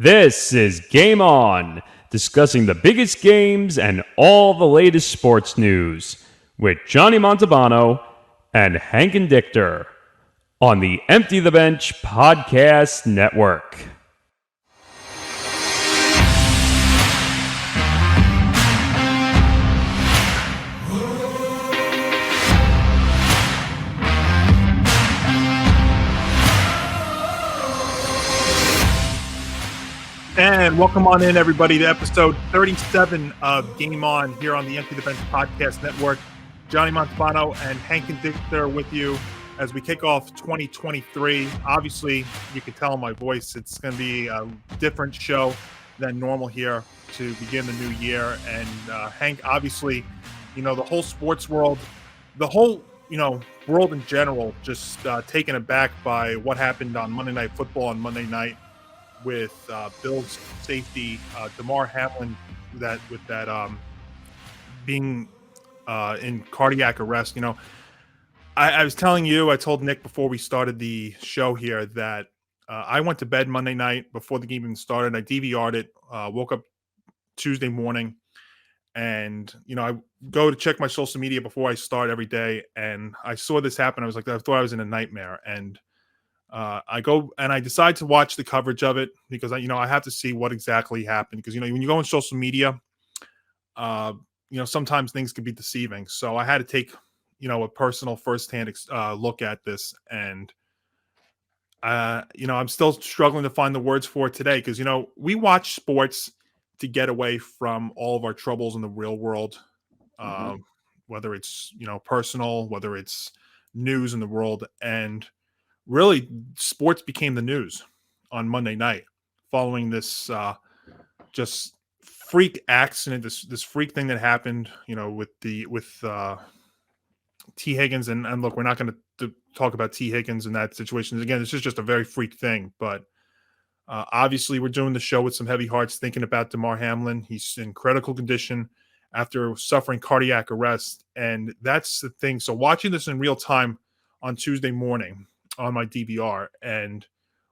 This is Game On, discussing the biggest games and all the latest sports news with Johnny Montalbano and Hank Indictor on the Empty the Bench Podcast Network. And welcome on in, everybody, to episode 37 of Game On here on the Empty the Bench Podcast Network. Johnny Montalbano and Hank Indictor with you as we kick off 2023. Obviously, you can tell in my voice it's going to be a different show than normal here to begin the new year. And Hank, obviously, the whole sports world, the whole, world in general, just taken aback by what happened on Monday Night Football on Monday night with Bills safety Damar Hamlin being in cardiac arrest. I was telling you, I told Nick before we started the show here that I went to bed Monday night before the game even started. I DVR'd it, woke up Tuesday morning, and I go to check my social media before I start every day, and I saw this happen. I was like, I thought I was in a nightmare, and I go and I decide to watch the coverage of it because I have to see what exactly happened, because when you go on social media, sometimes things can be deceiving. So I had to take a personal firsthand look at this, and I'm still struggling to find the words for it today, because we watch sports to get away from all of our troubles in the real world, whether it's personal, whether it's news in the world. And really, sports became the news on Monday night following this just freak accident, this freak thing that happened, with T. Higgins. And look, we're not going to talk about T. Higgins in that situation. Again, this is just a very freak thing. But obviously, we're doing the show with some heavy hearts, thinking about Damar Hamlin. He's in critical condition after suffering cardiac arrest. And that's the thing. So watching this in real time on Tuesday morning on my DVR, and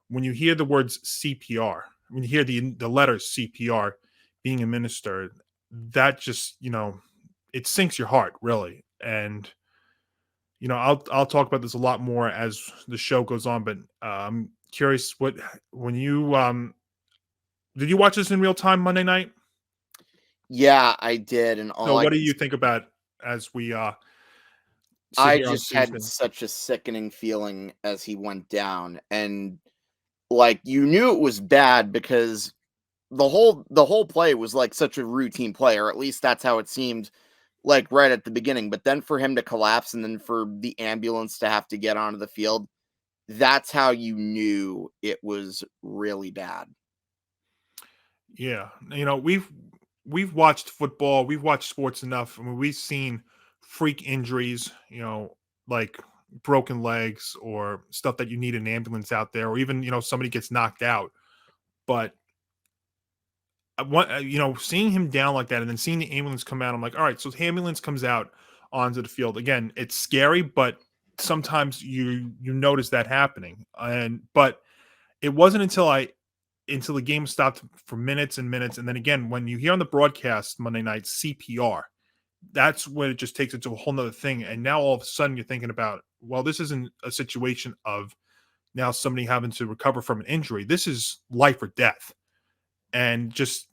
when you hear the words CPR, when you hear the letters CPR being administered, that just it sinks your heart, really. And I'll talk about this a lot more as the show goes on, but I'm curious, when you did you watch this in real time Monday night? Yeah, I did. And so what do you think about as we I just had such a sickening feeling as he went down, and you knew it was bad because the whole play was like such a routine play, or at least that's how it seemed right at the beginning. But then for him to collapse and then for the ambulance to have to get onto the field, that's how you knew it was really bad. Yeah, we've watched football, we've watched sports enough. I mean, we've seen freak injuries, like broken legs or stuff that you need an ambulance out there, or even somebody gets knocked out. But seeing him down like that and then seeing the ambulance come out, I'm like, all right, so the ambulance comes out onto the field again. It's scary, but sometimes you notice that happening. But it wasn't until the game stopped for minutes and minutes, and then again when you hear on the broadcast Monday night CPR, that's when it just takes it to a whole nother thing. And now all of a sudden you're thinking about, well, this isn't a situation of now somebody having to recover from an injury. This is life or death. And just,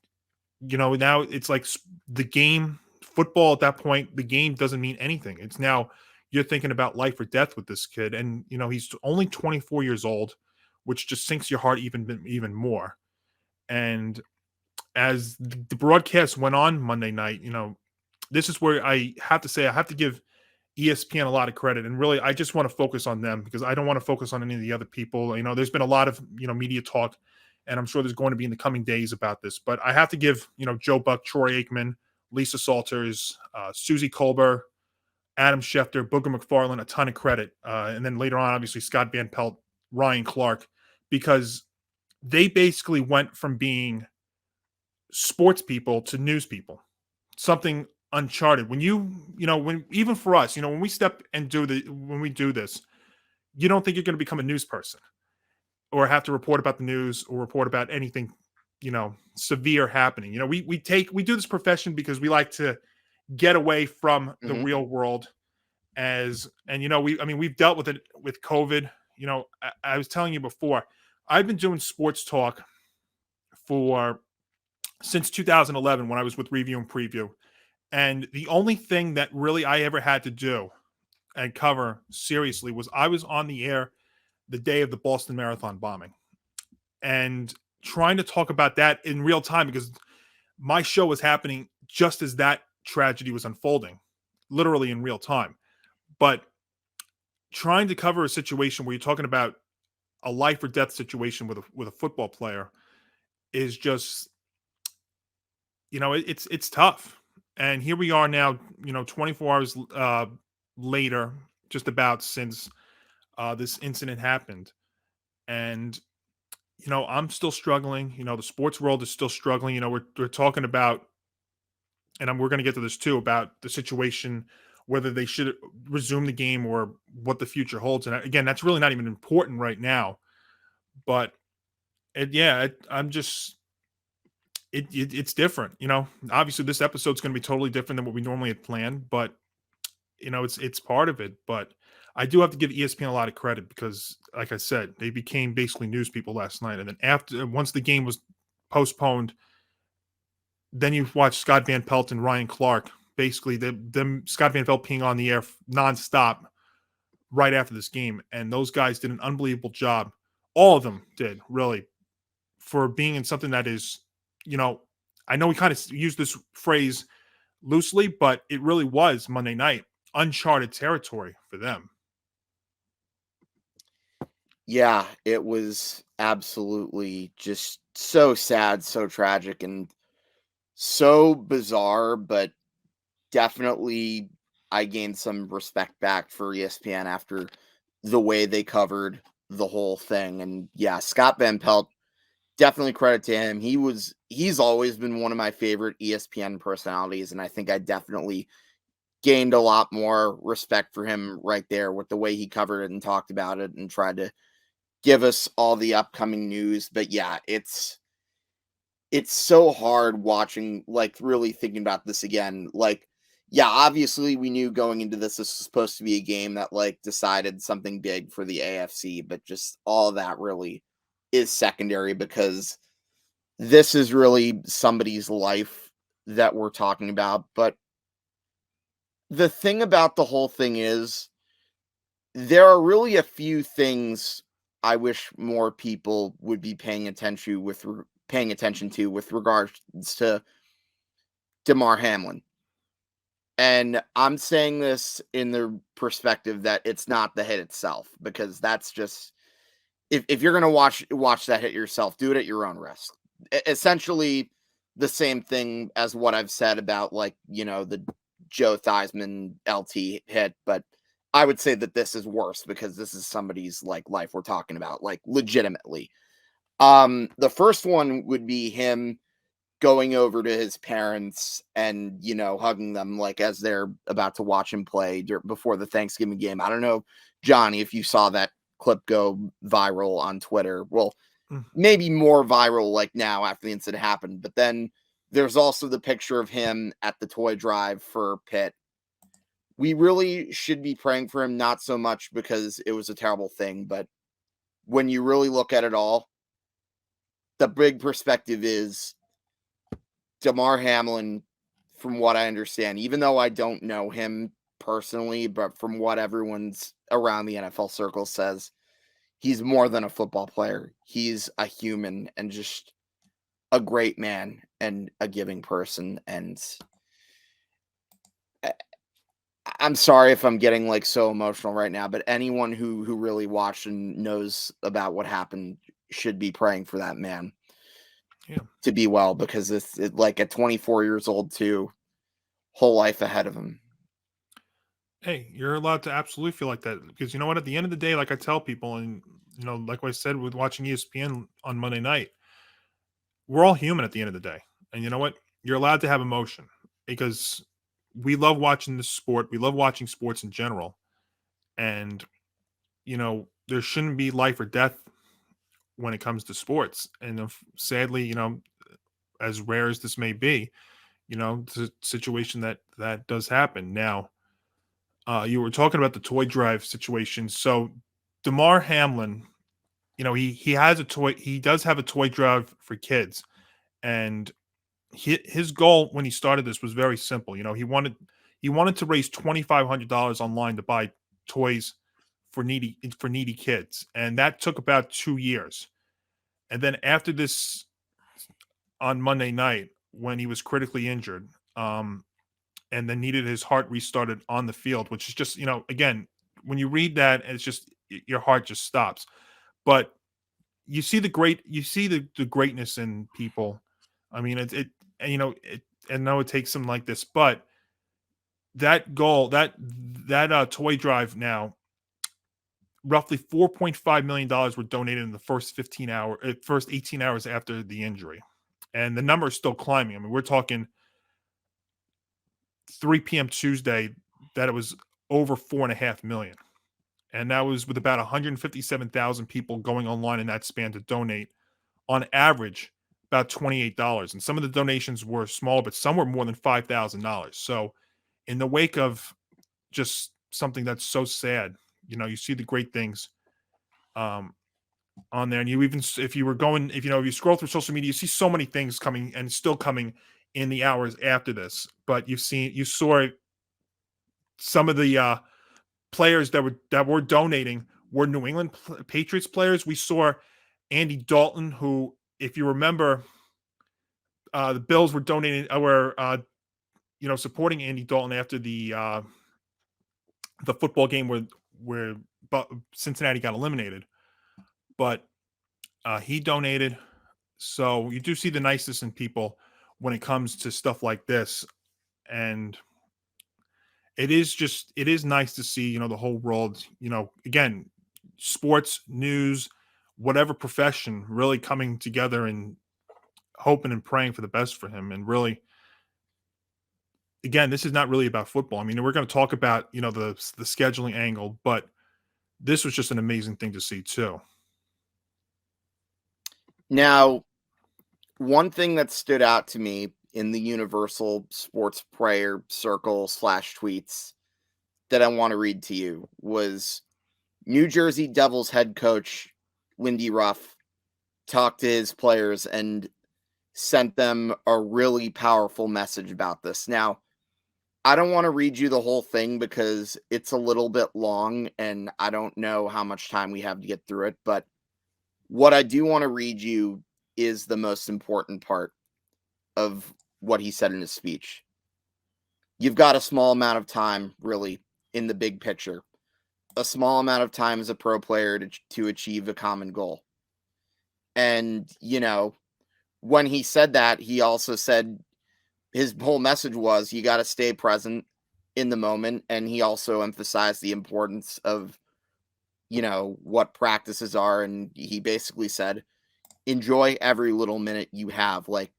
now it's like the game, football at that point, the game doesn't mean anything. It's now you're thinking about life or death with this kid. And, he's only 24 years old, which just sinks your heart even more. And as the broadcast went on Monday night, this is where I have to say I have to give ESPN a lot of credit. And really, I just want to focus on them because I don't want to focus on any of the other people. There's been a lot of, media talk, and I'm sure there's going to be in the coming days about this. But I have to give, Joe Buck, Troy Aikman, Lisa Salters, Susie Colbert, Adam Schefter, Booger McFarland a ton of credit. And then later on, obviously, Scott Van Pelt, Ryan Clark, because they basically went from being sports people to news people, something uncharted. When when even for us, when we step and when we do this, you don't think you're going to become a news person or have to report about the news or report about anything severe happening. We do this profession because we like to get away from the real world we've dealt with it with COVID. I was telling you before, I've been doing sports talk since 2011 when I was with Review and Preview. And the only thing that really I ever had to do and cover seriously was I was on the air the day of the Boston Marathon bombing and trying to talk about that in real time because my show was happening just as that tragedy was unfolding, literally in real time. But trying to cover a situation where you're talking about a life or death situation with a football player is just, it's tough. And here we are now, 24 hours later, just about since this incident happened. And, I'm still struggling. The sports world is still struggling. We're talking about, and we're going to get to this too, about the situation, whether they should resume the game or what the future holds. And again, that's really not even important right now. But I'm just, it's different. Obviously this episode's going to be totally different than what we normally had planned, but it's part of it. But I do have to give ESPN a lot of credit because, like I said, they became basically news people last night. And then once the game was postponed, then you watch Scott Van Pelt and Ryan Clark, basically them Scott Van Pelt being on the air nonstop right after this game. And those guys did an unbelievable job. All of them did, really, for being in something that is, I know we kind of use this phrase loosely, but it really was Monday night, uncharted territory for them. Yeah, it was absolutely just so sad, so tragic, and so bizarre, but definitely I gained some respect back for ESPN after the way they covered the whole thing. And yeah, Scott Van Pelt, definitely credit to him. He's always been one of my favorite ESPN personalities, and I think I definitely gained a lot more respect for him right there with the way he covered it and talked about it and tried to give us all the upcoming news. But yeah, it's so hard watching, like, really thinking about this again. Like, yeah, obviously we knew going into this was supposed to be a game that, like, decided something big for the AFC, but just all of that really is secondary because this is really somebody's life that we're talking about. But the thing about the whole thing is there are really a few things I wish more people would be paying attention to with regards to Damar Hamlin. And I'm saying this in the perspective that it's not the hit itself, because that's just, if you're going to watch that hit yourself, do it at your own risk. Essentially the same thing as what I've said about, like, the Joe Theismann LT hit, but I would say that this is worse because this is somebody's, like, life we're talking about, like, legitimately. The first one would be him going over to his parents and, hugging them, like, as they're about to watch him play before the Thanksgiving game. I don't know, Johnny, if you saw that clip go viral on Twitter. Well, maybe more viral, like, now after the incident happened. But then there's also the picture of him at the toy drive for Pitt. We really should be praying for him, not so much because it was a terrible thing, but when you really look at it all, the big perspective is Damar Hamlin, from what I understand, even though I don't know him personally, but from what everyone's around the NFL circle says, he's more than a football player. He's a human and just a great man and a giving person. And I'm sorry if I'm getting, like, so emotional right now, but anyone who really watched and knows about what happened should be praying for that man to be well, because it's like at 24 years old too, whole life ahead of him. Hey, you're allowed to absolutely feel like that because you know what? At the end of the day, like I tell people, and like I said with watching ESPN on Monday night, we're all human at the end of the day. And you know what? You're allowed to have emotion because we love watching this sport. We love watching sports in general. And, there shouldn't be life or death when it comes to sports. And sadly, as rare as this may be, it's a situation that does happen. Now, you were talking about the toy drive situation. So Damar Hamlin, he has a toy. He does have a toy drive for kids, and his goal when he started this was very simple. He wanted to raise $2,500 online to buy toys for needy kids, and that took about 2 years. And then after this, on Monday night when he was critically injured, and then needed his heart restarted on the field, which is just, again, when you read that, it's just your heart just stops. But you see the greatness in people. I mean, I know it takes something like this, but that goal, that toy drive now, roughly $4.5 million were donated in the first 18 hours after the injury. And the number is still climbing. I mean, we're talking 3 p.m. Tuesday that it was over 4.5 million. And that was with about 157,000 people going online in that span to donate, on average, about $28. And some of the donations were small, but some were more than $5,000. So in the wake of just something that's so sad, you see the great things on there. And if you scroll through social media, you see so many things coming and still coming in the hours after this. But you saw some of the players that were donating were New England Patriots players. We saw Andy Dalton, who, if you remember, the Bills were donating, supporting Andy Dalton after the football game where Cincinnati got eliminated. But he donated. So you do see the nicest in people when it comes to stuff like this. And it is nice to see, the whole world, again, sports, news, whatever profession, really coming together and hoping and praying for the best for him. And really, again, this is not really about football. I mean, we're going to talk about, the scheduling angle, but this was just an amazing thing to see too. Now, one thing that stood out to me in the Universal Sports Prayer Circle / tweets that I want to read to you was New Jersey Devils head coach Lindy Ruff talked to his players and sent them a really powerful message about this. Now, I don't want to read you the whole thing because it's a little bit long and I don't know how much time we have to get through it, but what I do want to read you is the most important part of what he said in his speech. You've got a small amount of time, really, in the big picture. A small amount of time as a pro player to achieve a common goal. And, when he said that, he also said his whole message was you got to stay present in the moment. And he also emphasized the importance of, what practices are. And he basically said, enjoy every little minute you have, like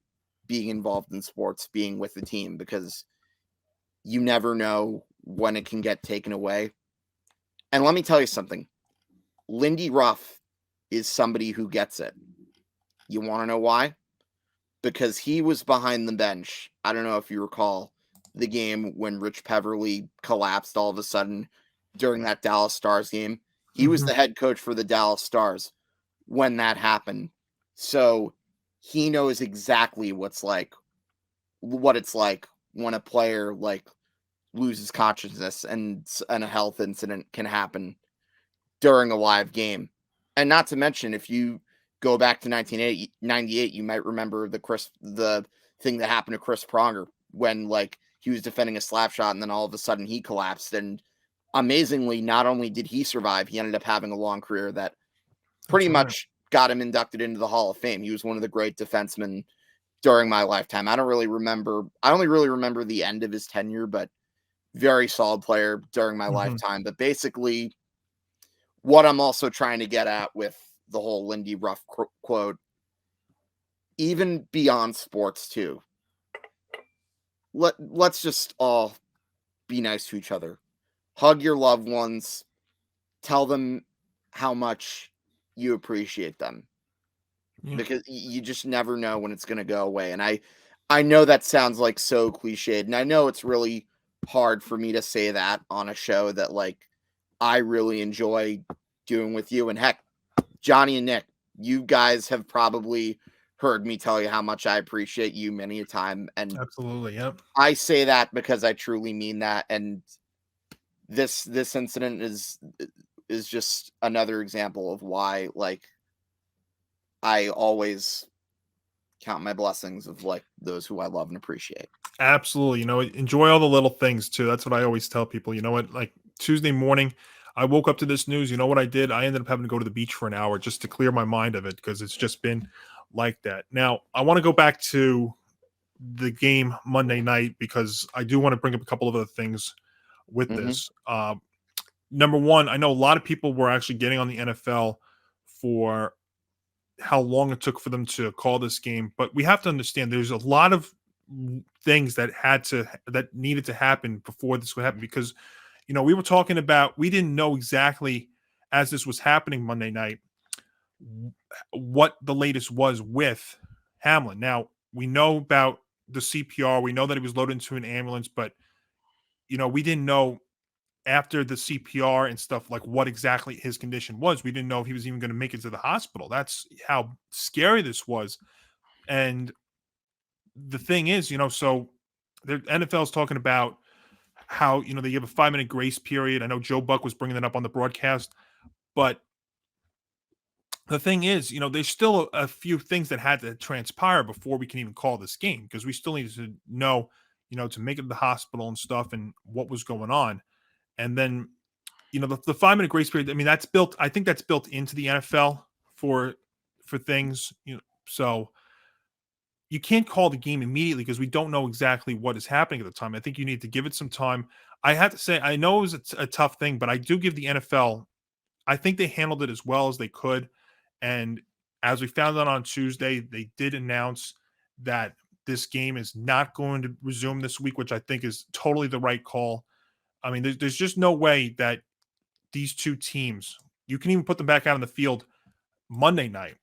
being involved in sports, being with the team, because you never know when it can get taken away. And let me tell you something. Lindy Ruff is somebody who gets it. You want to know why? Because he was behind the bench. I don't know if you recall the game when Rich Peverly collapsed all of a sudden during that Dallas Stars game. He was the head coach for the Dallas Stars when that happened. So he knows exactly what it's like when a player loses consciousness and a health incident can happen during a live game. And not to mention, if you go back to 1998, you might remember the thing that happened to Chris Pronger when he was defending a slap shot and then all of a sudden he collapsed. And amazingly, not only did he survive, he ended up having a long career that pretty much got him inducted into the Hall of Fame. He was one of the great defensemen during my lifetime. I only really remember the end of his tenure, but very solid player during my lifetime. But basically, what I'm also trying to get at with the whole Lindy Ruff quote, even beyond sports too, let's just all be nice to each other. Hug your loved ones. Tell them how much you appreciate them. because you just never know when it's going to go away. And I know that sounds like so cliched, and I know it's really hard for me to say that on a show that like I really enjoy doing with you. And heck, Johnny and Nick, you guys have probably heard me tell you how much I appreciate you many a time. And absolutely, yep. I say that because I truly mean that. And this incident is just another example of why, like, I always count my blessings of like those who I love and appreciate. Absolutely. Enjoy all the little things too. That's what I always tell people. You know what? Like Tuesday morning, I woke up to this news. You know what I did? I ended up having to go to the beach for an hour just to clear my mind of it because it's just been like that. Now, I want to go back to the game Monday night because I do want to bring up a couple of other things with this. Number one, I know a lot of people were actually getting on the NFL for how long it took for them to call this game, but we have to understand there's a lot of things that needed to happen before this would happen because we were talking about, we didn't know exactly as this was happening Monday night what the latest was with Hamlin. Now we know about the CPR, we know that he was loaded into an ambulance, but we didn't know after the CPR and stuff like what exactly his condition was. We didn't know if he was even going to make it to the hospital. That's how scary this was. And the thing is, so the NFL is talking about how, they give a 5-minute grace period. I know Joe Buck was bringing that up on the broadcast, but the thing is, there's still a few things that had to transpire before we can even call this game because we still need to know, to make it to the hospital and stuff and what was going on. And then, the 5-minute grace period, I mean, I think that's built into the NFL for things, so you can't call the game immediately because we don't know exactly what is happening at the time. I think you need to give it some time. I have to say, I know it was a tough thing, but I do give the NFL, I think they handled it as well as they could. And as we found out on Tuesday, they did announce that this game is not going to resume this week, which I think is totally the right call. I mean, there's just no way that these two teams, you can even put them back out on the field Monday night.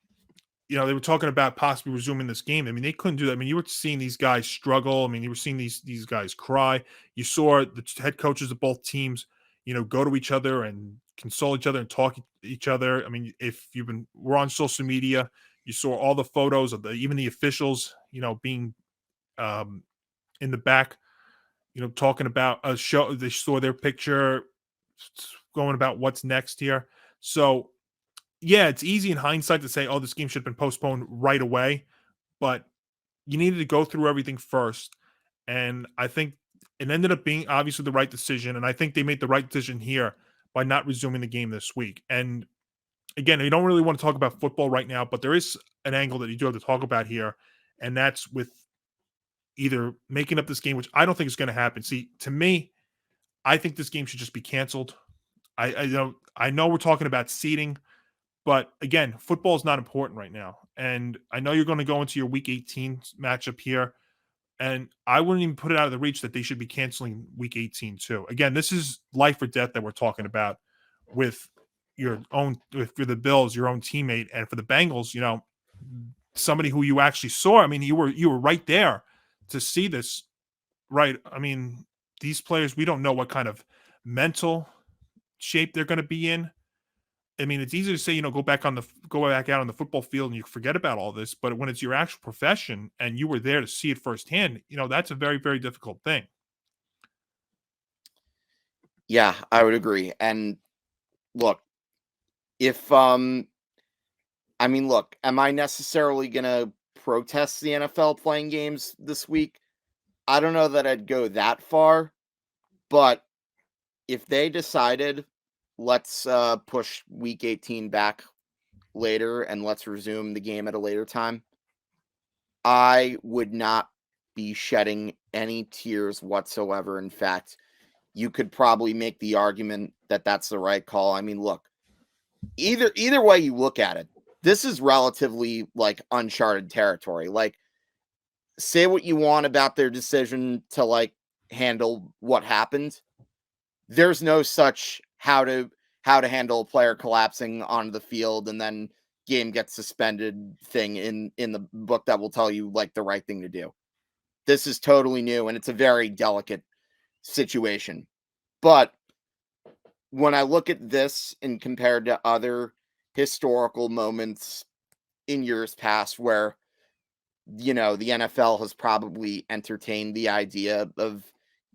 They were talking about possibly resuming this game. I mean, they couldn't do that. I mean, you were seeing these guys struggle. I mean, you were seeing these guys cry. You saw the head coaches of both teams, go to each other and console each other and talk to each other. I mean, if we're on social media, you saw all the photos of even the officials, being in the back, talking about a show. They saw their picture going about what's next here. So yeah, it's easy in hindsight to say, oh, this game should have been postponed right away, but you needed to go through everything first. And I think it ended up being obviously the right decision. And I think they made the right decision here by not resuming the game this week. And again, we don't really want to talk about football right now, but there is an angle that you do have to talk about here. And that's with either making up this game, which I don't think is going to happen. See, to me, I think this game should just be canceled. I know we're talking about seeding, but again, football is not important right now. And I know you're going to go into your week 18 matchup here. And I wouldn't even put it out of the reach that they should be canceling week 18 too. Again, this is life or death that we're talking about with for the Bills, your own teammate, and for the Bengals, somebody who you actually saw. I mean, you were right there to see this, right? I mean, these players, we don't know what kind of mental shape they're going to be in. I mean, it's easy to say, go back out on the football field and you forget about all this. But when it's your actual profession and you were there to see it firsthand, that's a very, very difficult thing. Yeah, I would agree. And look, am I necessarily going to protest the NFL playing games this week? I don't know that I'd go that far, but if they decided, let's push week 18 back later and let's resume the game at a later time, I would not be shedding any tears whatsoever. In fact, you could probably make the argument that that's the right call. I mean, look, either way you look at it, this is relatively like uncharted territory. Like, say what you want about their decision to like handle what happened. There's no such how to handle a player collapsing onto the field and then game gets suspended thing in the book that will tell you like the right thing to do. This is totally new, and it's a very delicate situation. But when I look at this and compared to other historical moments in years past where, the NFL has probably entertained the idea of,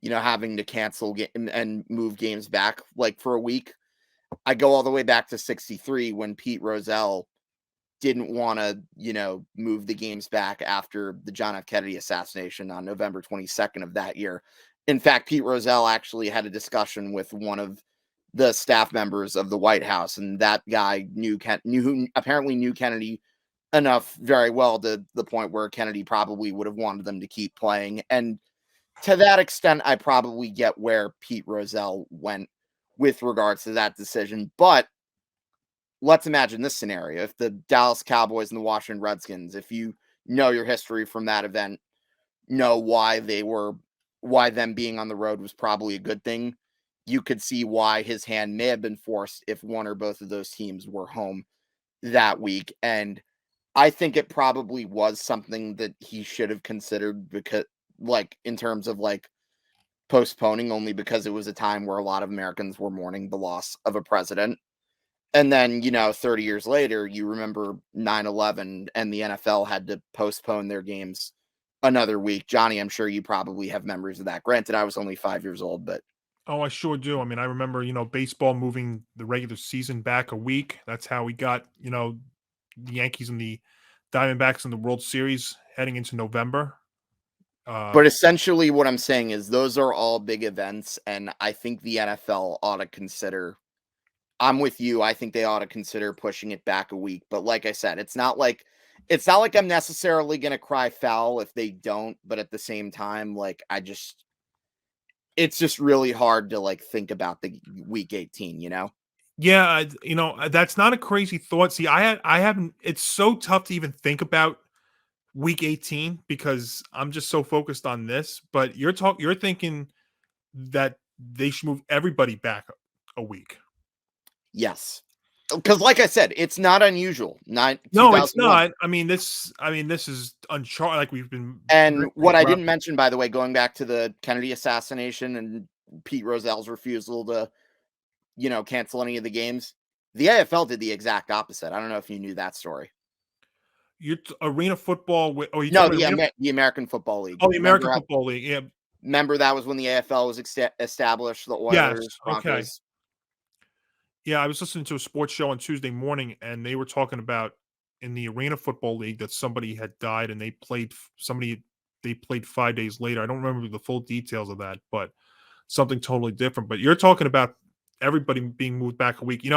having to cancel and move games back like for a week. I go all the way back to 63 when Pete Rozelle didn't want to, move the games back after the John F. Kennedy assassination on November 22nd of that year. In fact, Pete Rozelle actually had a discussion with one of the staff members of the White House, and that guy apparently knew Kennedy enough very well to the point where Kennedy probably would have wanted them to keep playing. And to that extent, I probably get where Pete Rozelle went with regards to that decision. But let's imagine this scenario. If the Dallas Cowboys and the Washington Redskins, if you know your history from that event, know why them being on the road was probably a good thing, you could see why his hand may have been forced if one or both of those teams were home that week. And I think it probably was something that he should have considered, because in terms of postponing, only because it was a time where a lot of Americans were mourning the loss of a president. And then, 30 years later, you remember 9/11 and the NFL had to postpone their games another week. Johnny, I'm sure you probably have memories of that. Granted, I was only 5 years old, but. Oh, I sure do. I mean, I remember, baseball moving the regular season back a week. That's how we got, the Yankees and the Diamondbacks in the World Series heading into November. But essentially what I'm saying is those are all big events, and I think the NFL ought to consider. I'm with you. I think they ought to consider pushing it back a week. But like I said, it's not like I'm necessarily going to cry foul if they don't. But at the same time, it's just really hard to think about the week 18, Yeah, that's not a crazy thought. See, I haven't. It's so tough to even think about week 18 because I'm just so focused on this. But you're thinking that they should move everybody back a week. Yes, because like I said, it's not unusual. No, it's not. I mean, this is uncharted. Like we've been. And what I didn't mention, by the way, going back to the Kennedy assassination and Pete Rozelle's refusal to, cancel any of the games, the AFL did the exact opposite. I don't know if you knew that story. Arena football. The American Football League. Oh, the American Football League. Yeah. Remember that was when the AFL was established. The Oilers, yes. Broncos. Okay. Yeah, I was listening to a sports show on Tuesday morning, and they were talking about in the Arena Football League that somebody had died, and they played 5 days later. I don't remember the full details of that, but something totally different. But you're talking about everybody being moved back a week.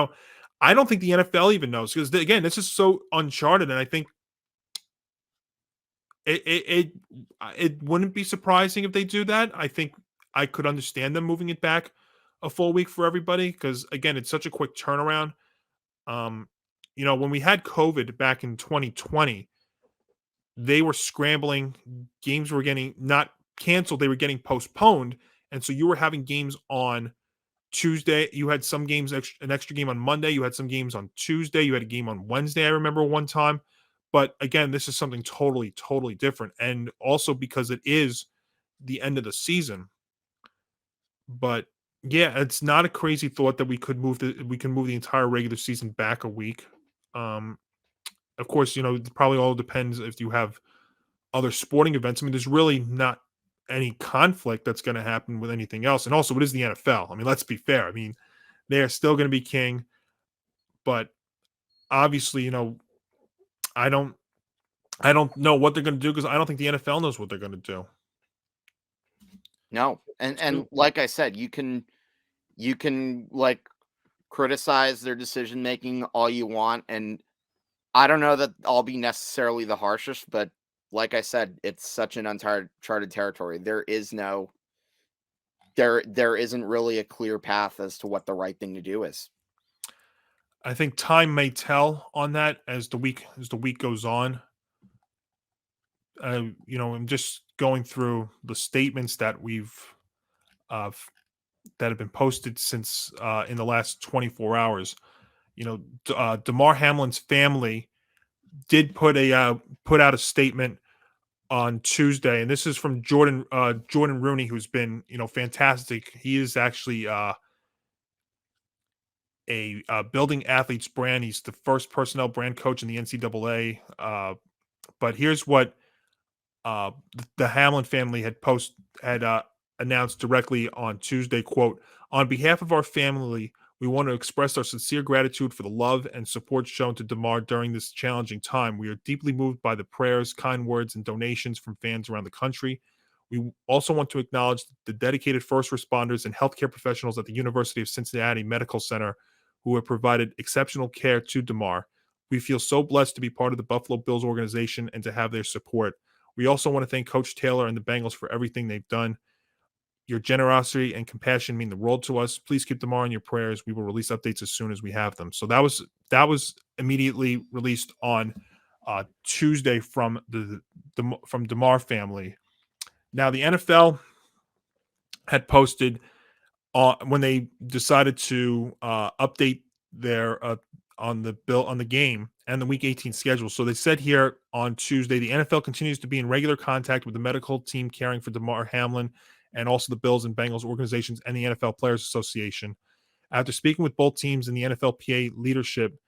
I don't think the NFL even knows, because again, this is so uncharted, and I think it wouldn't be surprising if they do that. I think I could understand them moving it back a full week for everybody, because again, it's such a quick turnaround. When we had COVID back in 2020, they were scrambling. Games were getting not canceled; they were getting postponed, and so you were having games on Tuesday. You had some games, an extra game on Monday. You had some games on Tuesday. You had a game on Wednesday. I remember one time. But again, this is something totally, totally different, and also because it is the end of the season. But yeah, it's not a crazy thought that we can move the entire regular season back a week. Of course, it probably all depends if you have other sporting events. I mean, there's really not any conflict that's going to happen with anything else. And also, it is the NFL. I mean, let's be fair. I mean, they are still going to be king, but obviously, I don't know what they're going to do, because I don't think the NFL knows what they're going to do. No, and like I said, you can criticize their decision making all you want, and I don't know that I'll be necessarily the harshest, but like I said, it's such an uncharted territory. There isn't really a clear path as to what the right thing to do is. I think time may tell on that as the week goes on. I'm just going through the statements that that have been posted since in the last 24 hours. Damar Hamlin's family did put out a statement on Tuesday, and this is from Jordan Rooney, who's been fantastic. He is actually a building athletes brand. He's the first personnel brand coach in the NCAA. But here's what the Hamlin family had announced directly on Tuesday. Quote, "On behalf of our family, we want to express our sincere gratitude for the love and support shown to Damar during this challenging time. We are deeply moved by the prayers, kind words, and donations from fans around the country. We also want to acknowledge the dedicated first responders and healthcare professionals at the University of Cincinnati Medical Center who have provided exceptional care to Damar. We feel so blessed to be part of the Buffalo Bills organization and to have their support. We also want to thank Coach Taylor and the Bengals for everything they've done. Your generosity and compassion mean the world to us. Please keep Damar in your prayers. We will release updates as soon as we have them." So that was immediately released on Tuesday from the Damar family. Now the NFL had posted when they decided to update their on the game and the Week 18 schedule. So they said here on Tuesday, the NFL continues to be in regular contact with the medical team caring for Damar Hamlin and also the Bills and Bengals organizations and the NFL Players Association. After speaking with both teams and the NFLPA leadership,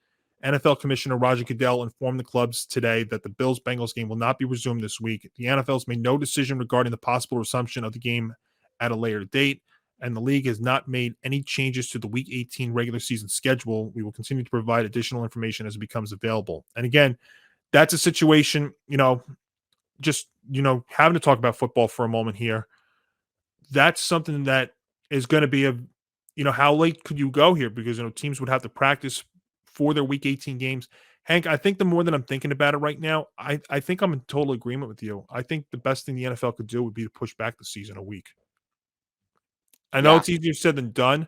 NFL Commissioner Roger Goodell informed the clubs today that the Bills-Bengals game will not be resumed this week. The NFL has made no decision regarding the possible resumption of the game at a later date, and the league has not made any changes to the Week 18 regular season schedule. We will continue to provide additional information as it becomes available. And again, that's a situation, just, having to talk about football for a moment here. That's something that is going to be how late could you go here? Because, teams would have to practice for their Week 18 games. Hank, I think the more that I'm thinking about it right now, I think I'm in total agreement with you. I think the best thing the NFL could do would be to push back the season a week. I know it's easier said than done,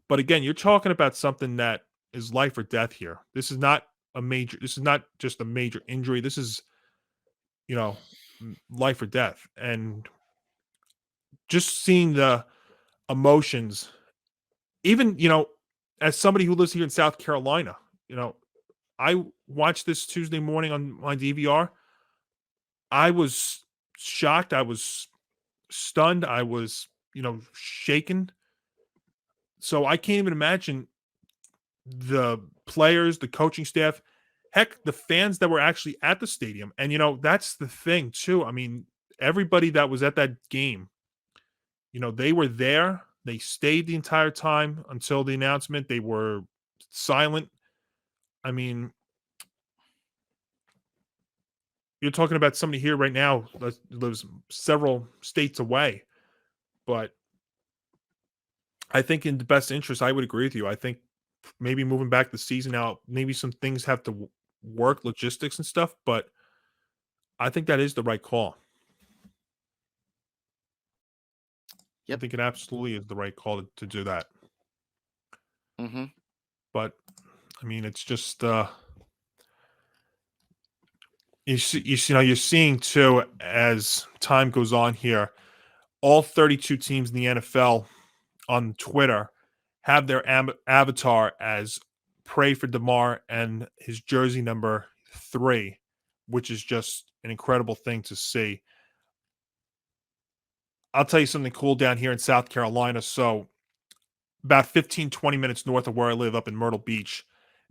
but again, you're talking about something that is life or death here. This is not just a major injury. This is, life or death. And just seeing the emotions, even, as somebody who lives here in South Carolina, I watched this Tuesday morning on my DVR. I was shocked. I was stunned. I was, shaken. So I can't even imagine the players, the coaching staff, heck, the fans that were actually at the stadium. And, that's the thing, too. I mean, everybody that was at that game, they were there. They stayed the entire time until the announcement. They were silent. I mean, you're talking about somebody here right now that lives several states away. But I think in the best interest, I would agree with you. I think maybe moving back the season out, maybe some things have to work, logistics and stuff, but I think that is the right call. Yep. I think it absolutely is the right call to do that. Mm-hmm. But I mean, it's just you're seeing too, as time goes on here, all 32 teams in the NFL on Twitter have their avatar as pray for Damar and his jersey number 3, which is just an incredible thing to see. I'll tell you something cool down here in South Carolina. So about 15, 20 minutes north of where I live up in Myrtle Beach,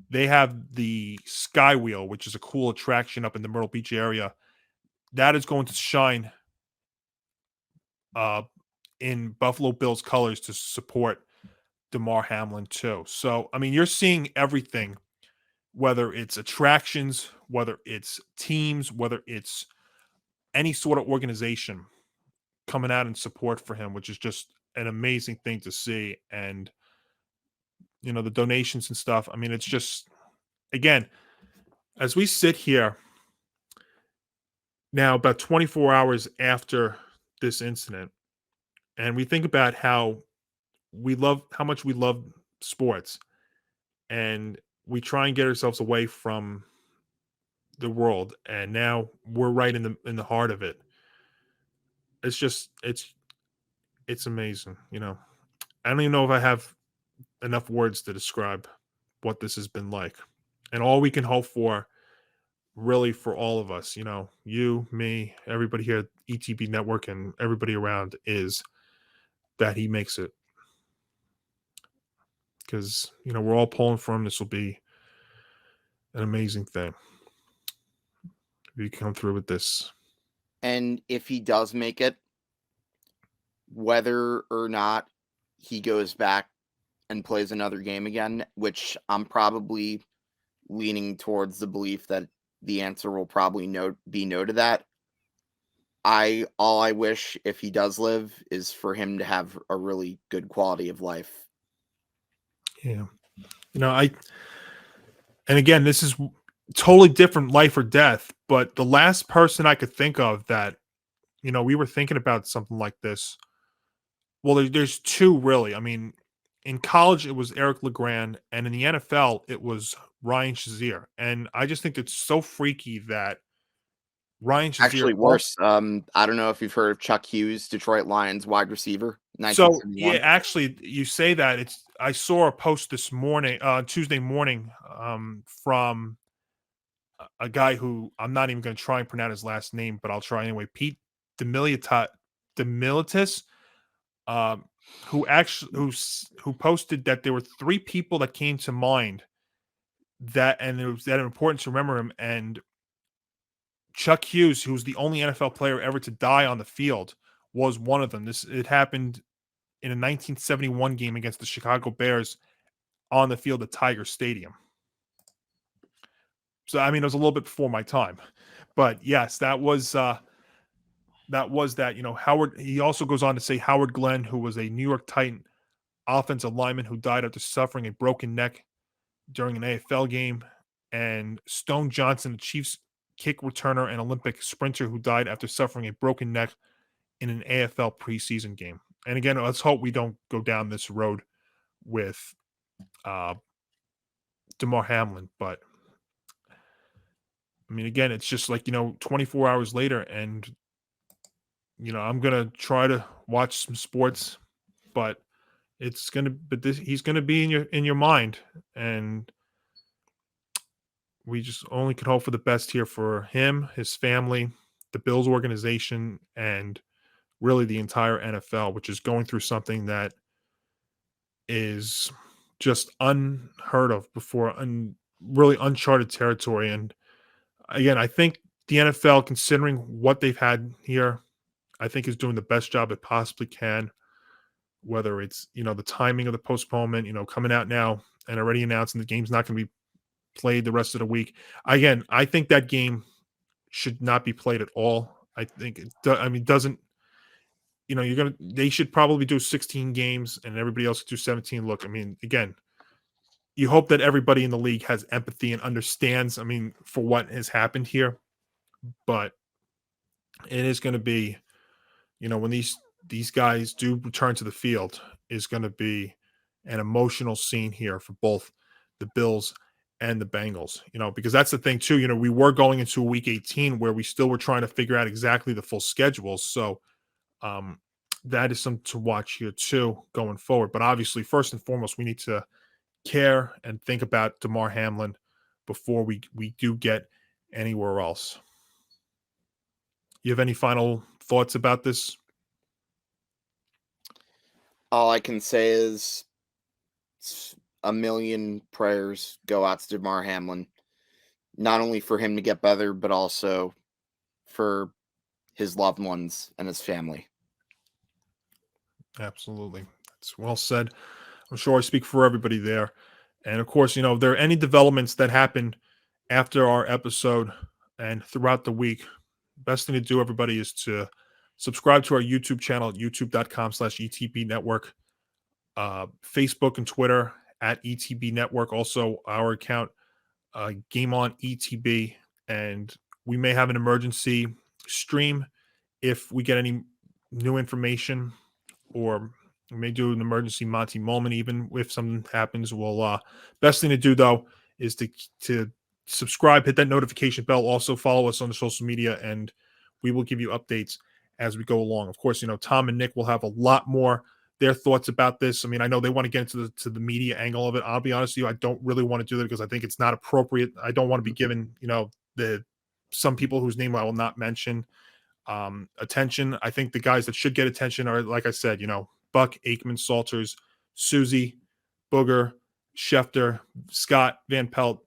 they have the Sky Wheel, which is a cool attraction up in the Myrtle Beach area. That is going to shine in Buffalo Bills colors to support Damar Hamlin too. So, I mean, you're seeing everything, whether it's attractions, whether it's teams, whether it's any sort of organization coming out in support for him, which is just an amazing thing to see. And, the donations and stuff. I mean, it's just, again, as we sit here now about 24 hours after this incident, and we think about how much we love sports, and we try and get ourselves away from the world, and now we're right in the heart of it. It's just it's amazing. I don't even know if I have enough words to describe what this has been like. And all we can hope for, really, for all of us, you, me, everybody here at ETB Network and everybody around, is that he makes it. Because, we're all pulling for him. This will be an amazing thing if you come through with this. And if he does make it, whether or not he goes back and plays another game again, which I'm probably leaning towards the belief that the answer will probably be no to that. All I wish, if he does live, is for him to have a really good quality of life. Yeah. And again, this is totally different, life or death, but the last person I could think of that, we were thinking about something like this. Well, there's two, really. I mean, in college, it was Eric LeGrand, and in the NFL, it was Ryan Shazier. And I just think it's so freaky that Ryan Shazier... Actually, worse. I don't know if you've heard of Chuck Hughes, Detroit Lions wide receiver. So, yeah, actually, you say that. I saw a post this morning, Tuesday morning, from a guy who I'm not even going to try and pronounce his last name, but I'll try anyway. Pete Demilitis, who posted that there were three people that came to mind and it was that important to remember him. And Chuck Hughes, who's the only NFL player ever to die on the field, was one of them. It happened in a 1971 game against the Chicago Bears on the field at Tiger Stadium. So, I mean, it was a little bit before my time, but yes, that was that. Howard. He also goes on to say Howard Glenn, who was a New York Titan offensive lineman who died after suffering a broken neck during an AFL game, and Stone Johnson, the Chiefs kick returner and Olympic sprinter who died after suffering a broken neck in an AFL preseason game. And again, let's hope we don't go down this road with Damar Hamlin. But I mean, again, it's just like, 24 hours later, and I'm gonna try to watch some sports, but he's gonna be in your mind, and we just only can hope for the best here for him, his family, the Bills organization, and really the entire NFL, which is going through something that is just unheard of before, and really uncharted territory. And again, I think the NFL, considering what they've had here, I think is doing the best job it possibly can, whether it's, the timing of the postponement, coming out now and already announcing the game's not going to be played the rest of the week. Again, I think that game should not be played at all. I think doesn't, they should probably do 16 games and everybody else could do 17. Look, I mean, again, you hope that everybody in the league has empathy and understands, for what has happened here, but it is going to be, when these guys do return to the field, is going to be an emotional scene here for both the Bills and the Bengals, because that's the thing too. We were going into week 18 where we still were trying to figure out exactly the full schedule. So that is something to watch here too going forward. But obviously, first and foremost, we need to care and think about Damar Hamlin before we do get anywhere else. You have any final thoughts about this? All I can say is a million prayers go out to Damar Hamlin, not only for him to get better, but also for his loved ones and his family. Absolutely. That's well said. I'm sure I speak for everybody there. And of course, if there are any developments that happen after our episode and throughout the week, best thing to do, everybody, is to subscribe to our YouTube channel at youtube.com/ETB Network, Facebook and Twitter at ETB Network. Also, our account, Game On ETB. And we may have an emergency stream if we get any new information, or we may do an emergency Monty moment even if something happens. Well, best thing to do, though, is to subscribe, hit that notification bell. Also follow us on the social media, and we will give you updates as we go along. Of course, Tom and Nick will have a lot more their thoughts about this. I mean, I know they want to get into the media angle of it. I'll be honest with you, I don't really want to do that because I think it's not appropriate. I don't want to be given, some people whose name I will not mention attention. I think the guys that should get attention are, like I said, Buck, Aikman, Salters, Susie, Booger, Schefter, Scott, Van Pelt,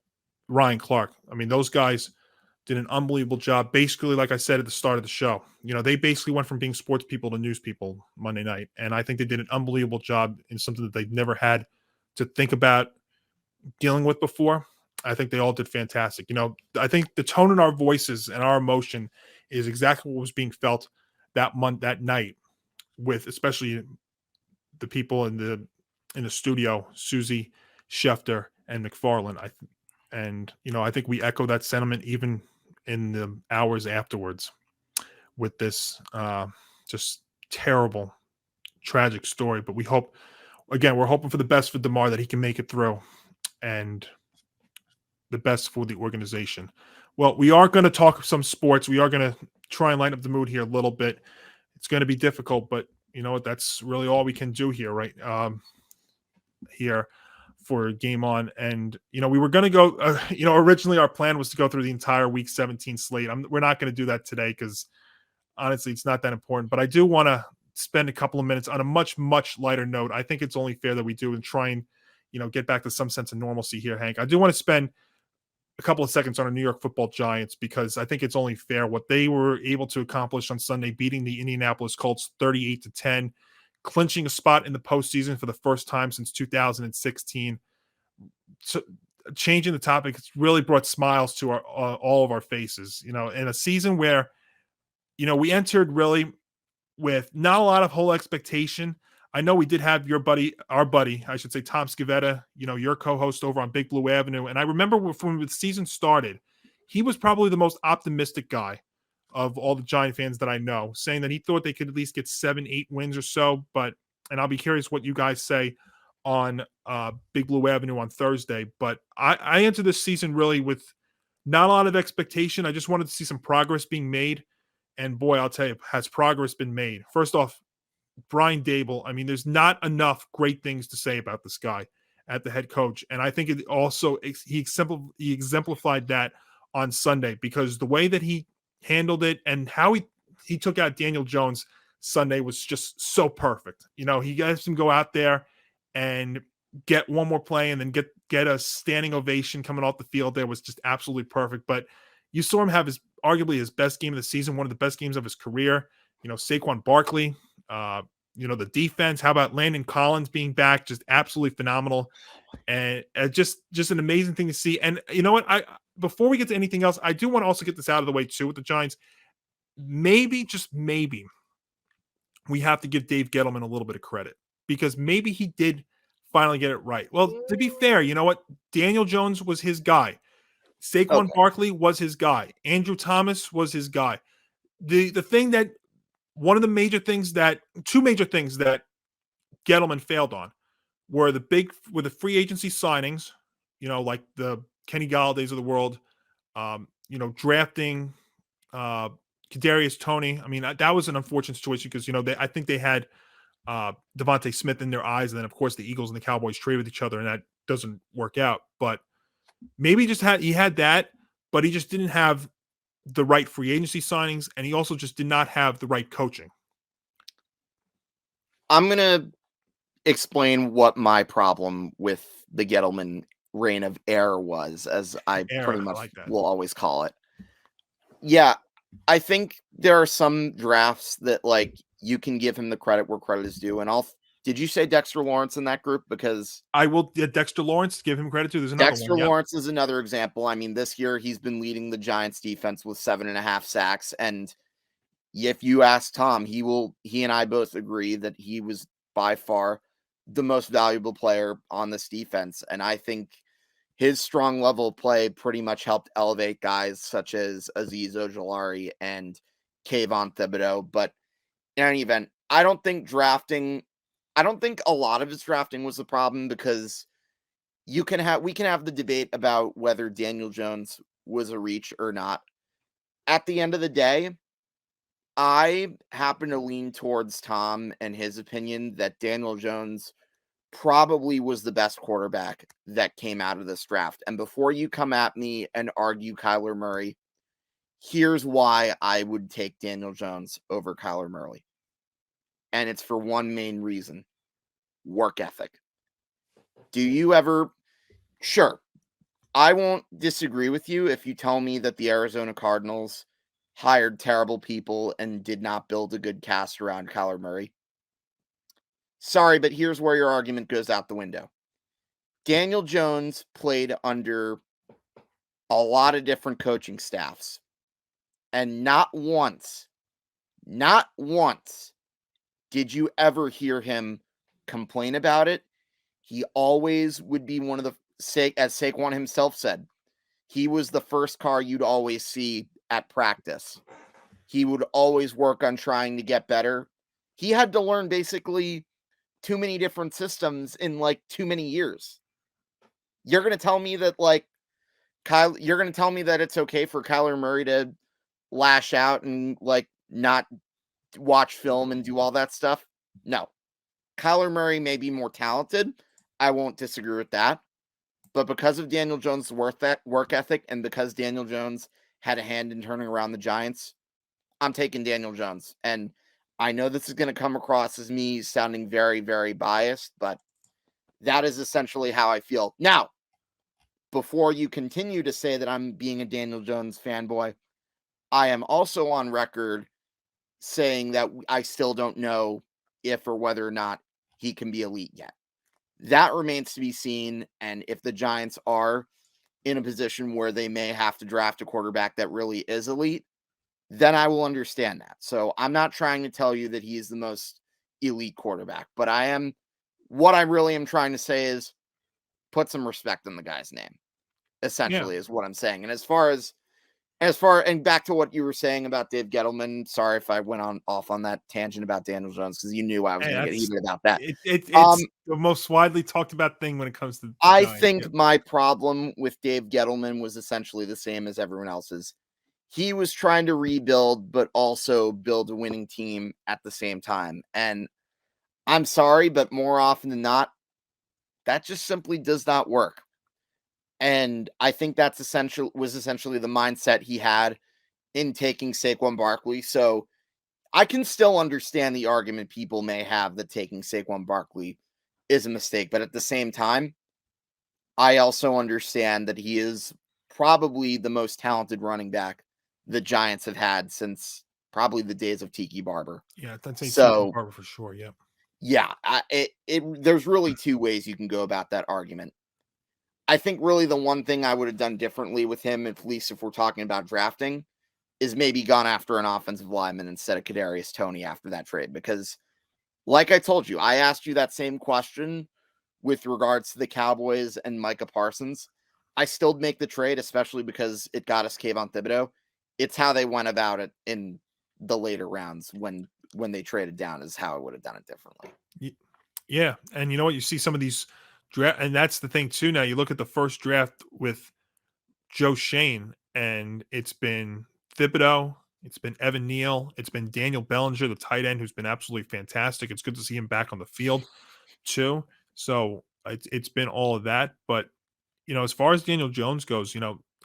Ryan Clark. I mean, those guys did an unbelievable job. Basically, like I said at the start of the show, they basically went from being sports people to news people Monday night. And I think they did an unbelievable job in something that they've never had to think about dealing with before. I think they all did fantastic. I think the tone in our voices and our emotion is exactly what was being felt that night, with especially the people in the studio, Susie, Schefter, and McFarland. I think we echo that sentiment even in the hours afterwards with this just terrible, tragic story. But we're hoping for the best for Damar, that he can make it through, and the best for the organization. Well, we are going to talk some sports. We are going to try and lighten up the mood here a little bit. It's going to be difficult, but you know what? That's really all we can do here, right? Here for Game On. And, we were going to go, originally our plan was to go through the entire Week 17 slate. We're not going to do that today because, honestly, it's not that important. But I do want to spend a couple of minutes on a much, much lighter note. I think it's only fair that we do and try and, get back to some sense of normalcy here, Hank. I do want to spend a couple of seconds on our New York Football Giants because I think it's only fair what they were able to accomplish on Sunday, beating the Indianapolis Colts 38-10, clinching a spot in the postseason for the first time since 2016. So, changing the topic, it's really brought smiles to all of our faces. In a season where, we entered really with not a lot of whole expectation. I know we did have our buddy, I should say, Tom Scavetta, your co-host over on Big Blue Avenue. And I remember when the season started, he was probably the most optimistic guy of all the Giant fans that I know, saying that he thought they could at least get 7-8 wins or so. And I'll be curious what you guys say on Big Blue Avenue on Thursday. But I entered this season really with not a lot of expectation. I just wanted to see some progress being made. And boy, I'll tell you, has progress been made? First off, Brian Dable. I mean, there's not enough great things to say about this guy at the head coach. And I think it also, he exemplified that on Sunday, because the way that he handled it and how he took out Daniel Jones Sunday was just so perfect. He has him go out there and get one more play and then get a standing ovation coming off the field. There was just absolutely perfect. But you saw him have arguably his best game of the season, one of the best games of his career. Saquon Barkley, the defense. How about Landon Collins being back? Just absolutely phenomenal. And just an amazing thing to see. And you know what? Before we get to anything else, I do want to also get this out of the way too with the Giants. Maybe, just maybe, we have to give Dave Gettleman a little bit of credit, because maybe he did finally get it right. Well, to be fair, you know what? Daniel Jones was his guy. Saquon Barkley was his guy. Andrew Thomas was his guy. Two major things that Gettleman failed on were the free agency signings, like the Kenny Galladays of the world, drafting Kadarius Toney. I mean, that was an unfortunate situation because, I think they had Devontae Smith in their eyes. And then, of course, the Eagles and the Cowboys trade with each other, and that doesn't work out. But maybe he had that, but he just didn't have the right free agency signings, and he also just did not have the right coaching. I'm going to explain what my problem with the Gettleman reign of error was, as I pretty much will always call it. Yeah, I think there are some drafts that, you can give him the credit where credit is due. And did you say Dexter Lawrence in that group? Because I will. Dexter Lawrence, give him credit too. There's another Dexter Lawrence is another example. I mean, this year he's been leading the Giants defense with 7.5 sacks. And if you ask Tom, he and I both agree that he was by far the most valuable player on this defense. And I think his strong level of play pretty much helped elevate guys such as Azeez Ojulari and Kayvon Thibodeau. But in any event, I don't think a lot of his drafting was the problem, because we can have the debate about whether Daniel Jones was a reach or not. At the end of the day, I happen to lean towards Tom and his opinion that Daniel Jones probably was the best quarterback that came out of this draft. And before you come at me and argue Kyler Murray, here's why I would take Daniel Jones over Kyler Murray. And it's for one main reason: work ethic. Do you ever... Sure, I won't disagree with you if you tell me that the Arizona Cardinals hired terrible people and did not build a good cast around Kyler Murray. Sorry, but here's where your argument goes out the window. Daniel Jones played under a lot of different coaching staffs, and not once did you ever hear him complain about it. He always would be one of the, as Saquon himself said, he was the first car you'd always see at practice. He would always work on trying to get better. He had to learn basically too many different systems in like too many years. You're going to tell me that you're going to tell me that it's okay for Kyler Murray to lash out and like not watch film and do all that stuff? No. Kyler Murray may be more talented. I won't disagree with that. But because of Daniel Jones' work ethic and because Daniel Jones had a hand in turning around the Giants, I'm taking Daniel Jones. And I know this is going to come across as me sounding very, very biased, but that is essentially how I feel. Now, before you continue to say that I'm being a Daniel Jones fanboy, I am also on record saying that I still don't know if or whether or not he can be elite yet. That remains to be seen, and if the Giants are in a position where they may have to draft a quarterback that really is elite, then I will understand that. So I'm not trying to tell you that he is the most elite quarterback, but what I really am trying to say is put some respect in the guy's name, essentially, is what I'm saying. And as far and back to what you were saying about Dave Gettleman, sorry if I went off on that tangent about Daniel Jones, because you knew I was going to get heated about that. It's the most widely talked about thing when it comes to I think my problem with Dave Gettleman was essentially the same as everyone else's. He was trying to rebuild, but also build a winning team at the same time. And I'm sorry, but more often than not, that just simply does not work. And I think was essentially the mindset he had in taking Saquon Barkley. So I can still understand the argument people may have that taking Saquon Barkley is a mistake. But at the same time, I also understand that he is probably the most talented running back the Giants have had since probably the days of Tiki Barber. Yeah, that's Tiki Barber for sure. Yeah. Yeah. There's really two ways you can go about that argument. I think really the one thing I would have done differently with him, at least if we're talking about drafting, is maybe gone after an offensive lineman instead of Kadarius Toney after that trade. Because, like I told you, I asked you that same question with regards to the Cowboys and Micah Parsons. I still make the trade, especially because it got us Kayvon Thibodeau. It's how they went about it in the later rounds when they traded down is how I would have done it differently. Yeah, and you know what? You see some of these draft, and that's the thing too. Now you look at the first draft with Joe Shane, and it's been Thibodeau, it's been Evan Neal, it's been Daniel Bellinger, the tight end, who's been absolutely fantastic. It's good to see him back on the field too. So it's been all of that. But as far as Daniel Jones goes,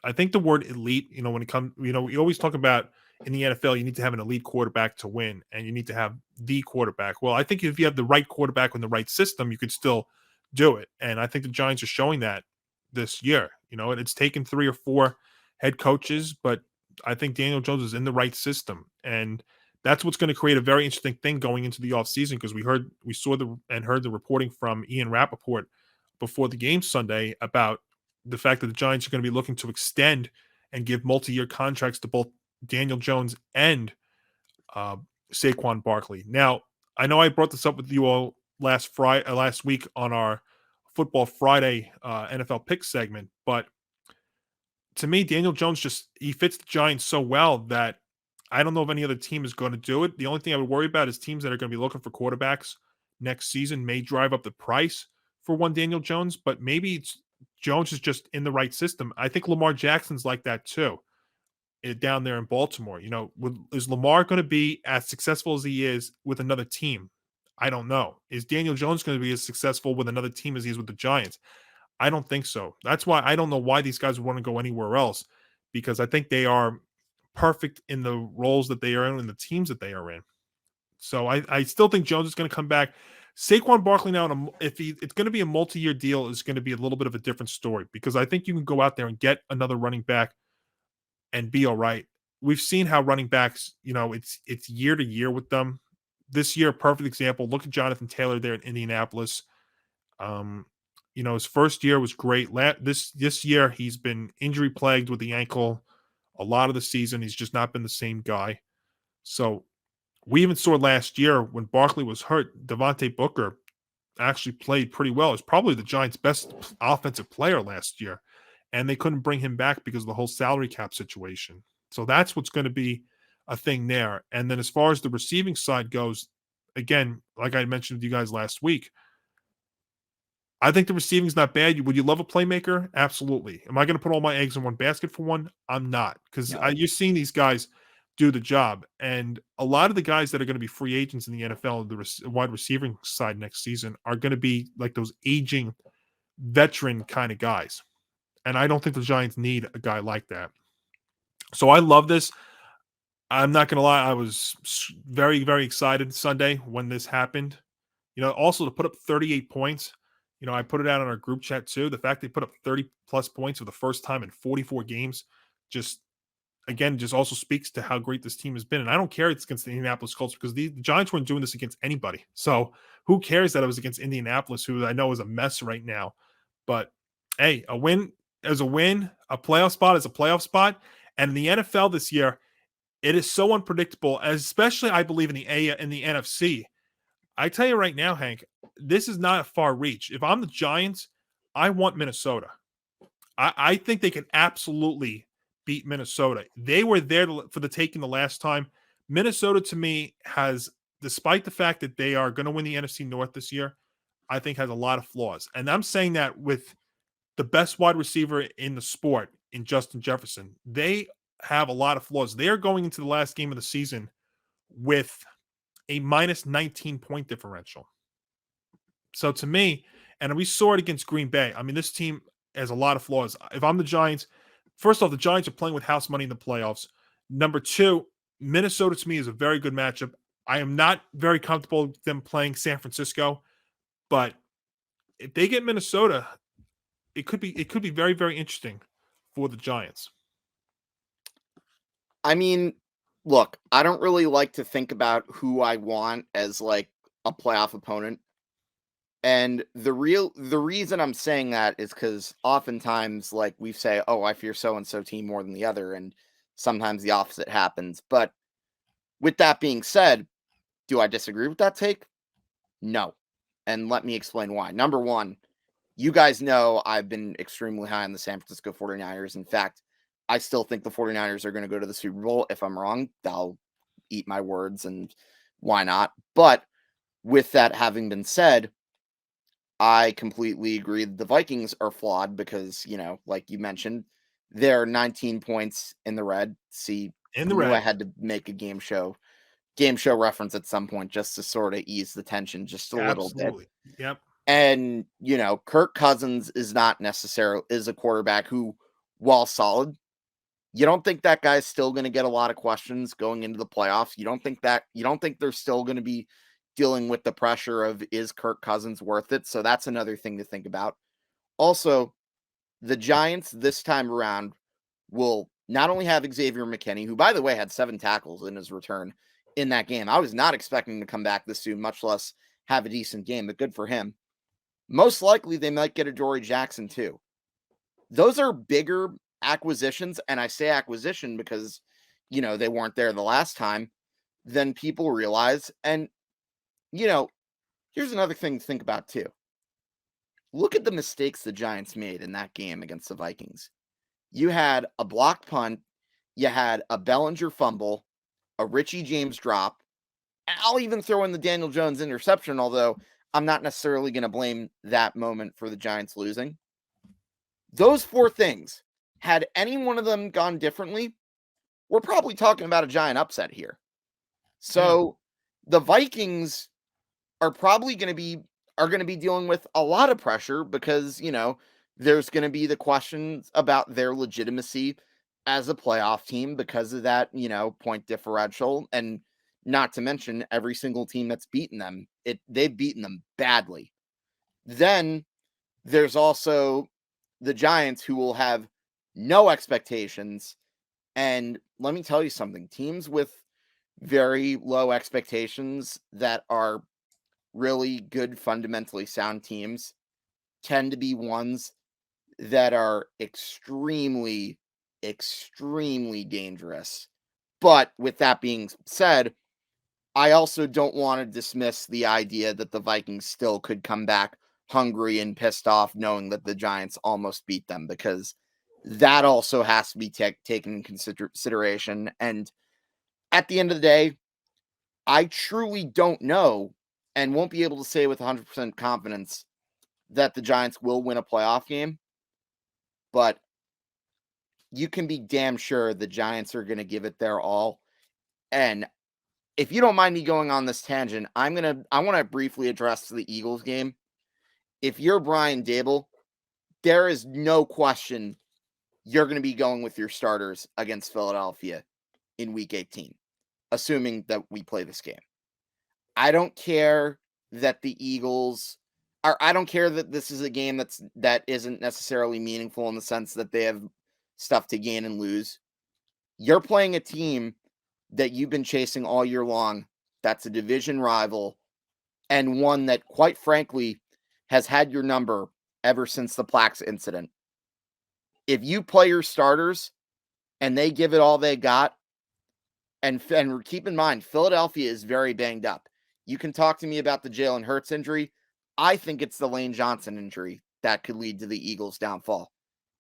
I think the word elite, when it comes, we always talk about in the NFL, you need to have an elite quarterback to win, and you need to have the quarterback. Well, I think if you have the right quarterback in the right system, you could still do it. And I think the Giants are showing that this year. It's taken 3 or 4 head coaches, but I think Daniel Jones is in the right system. And that's what's going to create a very interesting thing going into the offseason, because we heard the reporting from Ian Rappaport before the game Sunday about the fact that the Giants are going to be looking to extend and give multi-year contracts to both Daniel Jones and Saquon Barkley. Now, I know I brought this up with you all last week on our Football Friday NFL pick segment, but to me, Daniel Jones he fits the Giants so well that I don't know if any other team is going to do it. The only thing I would worry about is teams that are going to be looking for quarterbacks next season may drive up the price for one Daniel Jones, but maybe Jones is just in the right system. I think Lamar Jackson's like that too. down there in Baltimore. Is Lamar going to be as successful as he is with another team? I don't know. Is Daniel Jones going to be as successful with another team as he is with the Giants? I don't think so. That's why I don't know why these guys would want to go anywhere else, because I think they are perfect in the roles that they are in and the teams that they are in. So I still think Jones is going to come back. Saquon Barkley now, it's going to be a multi-year deal, is going to be a little bit of a different story, because I think you can go out there and get another running back and be all right. We've seen how running backs, it's year to year with them. This year, perfect example. Look at Jonathan Taylor there in Indianapolis. His first year was great. This year, he's been injury plagued with the ankle a lot of the season. He's just not been the same guy. So we even saw last year when Barkley was hurt, Devontae Booker actually played pretty well. He's probably the Giants' best offensive player last year, and they couldn't bring him back because of the whole salary cap situation. So that's what's going to be a thing there. And then as far as the receiving side goes, again, like I mentioned with you guys last week, I think the receiving is not bad. Would you love a playmaker? Absolutely. Am I going to put all my eggs in one basket for one? I'm not, because you're seeing these guys do the job. And a lot of the guys that are going to be free agents in the NFL, the wide receiving side next season, are going to be like those aging veteran kind of guys. And I don't think the Giants need a guy like that. So I love this. I'm not going to lie. I was very, very excited Sunday when this happened. Also to put up 38 points. I put it out on our group chat too. The fact they put up 30-plus points for the first time in 44 games just also speaks to how great this team has been. And I don't care it's against the Indianapolis Colts, because the Giants weren't doing this against anybody. So who cares that it was against Indianapolis, who I know is a mess right now. But, hey, a win is a win. A playoff spot is a playoff spot. And in the NFL this year, it is so unpredictable, especially, I believe, in the NFC. I tell you right now, Hank, this is not a far reach. If I'm the Giants, I want Minnesota. I think they can absolutely beat Minnesota. They were there for the taking the last time. Minnesota, to me, has, despite the fact that they are going to win the NFC North this year, I think has a lot of flaws. And I'm saying that with the best wide receiver in the sport in Justin Jefferson. They have a lot of flaws. They are going into the last game of the season with a minus 19 point differential. So to me, and we saw it against Green Bay, I mean, this team has a lot of flaws. If I'm the Giants, first off, the Giants are playing with house money in the playoffs. Number two, Minnesota to me is a very good matchup. I am not very comfortable with them playing San Francisco, but if they get Minnesota, it could be very, very interesting for the Giants. I mean, look, I don't really like to think about who I want as like a playoff opponent. And the reason I'm saying that is because oftentimes, like, we say, oh, I fear so-and-so team more than the other, and sometimes the opposite happens. But with that being said, do I disagree with that take? No. And let me explain why. Number one, you guys know I've been extremely high on the San Francisco 49ers. In fact, I still think the 49ers are going to go to the Super Bowl. If I'm wrong, I'll eat my words, and why not? But with that having been said, I completely agree that the Vikings are flawed because, like you mentioned, they're 19 points in the red. See, in the red. I had to make a game show reference at some point just to sort of ease the tension just a little bit. Yep. And, Kirk Cousins is a quarterback who, while solid, you don't think that guy's still going to get a lot of questions going into the playoffs. You don't think they're still going to be dealing with the pressure of, is Kirk Cousins worth it? So that's another thing to think about. Also, the Giants this time around will not only have Xavier McKinney, who, by the way, had 7 tackles in his return in that game. I was not expecting to come back this soon, much less have a decent game, but good for him. Most likely they might get a Dory Jackson too. Those are bigger acquisitions, and I say acquisition because, they weren't there the last time, than people realize. And, here's another thing to think about too. Look at the mistakes the Giants made in that game against the Vikings. You had a blocked punt, you had a Bellinger fumble, a Richie James drop. I'll even throw in the Daniel Jones interception, although I'm not necessarily going to blame that moment for the Giants losing. Those 4 things, had any one of them gone differently, we're probably talking about a giant upset here. So the Vikings are probably going to be dealing with a lot of pressure because, there's going to be the questions about their legitimacy as a playoff team because of that, point differential. And not to mention every single team that's beaten them, they've beaten them badly. Then there's also the Giants, who will have no expectations. And let me tell you something, teams with very low expectations that are really good, fundamentally sound teams tend to be ones that are extremely, extremely dangerous. But with that being said, I also don't want to dismiss the idea that the Vikings still could come back hungry and pissed off knowing that the Giants almost beat them, because that also has to be taken in consideration. And at the end of the day, I truly don't know and won't be able to say with 100% confidence that the Giants will win a playoff game. But you can be damn sure the Giants are going to give it their all. And if you don't mind me going on this tangent, I want to briefly address the Eagles game. If you're Brian Daboll, there is no question you're going to be going with your starters against Philadelphia in week 18, assuming that we play this game. I don't care that the Eagles are, I don't care that this is a game that isn't necessarily meaningful in the sense that they have stuff to gain and lose. You're playing a team that you've been chasing all year long. That's a division rival, and one that, quite frankly, has had your number ever since the Plax incident. If you play your starters and they give it all they got, and keep in mind, Philadelphia is very banged up. You can talk to me about the Jalen Hurts injury. I think it's the Lane Johnson injury that could lead to the Eagles' downfall.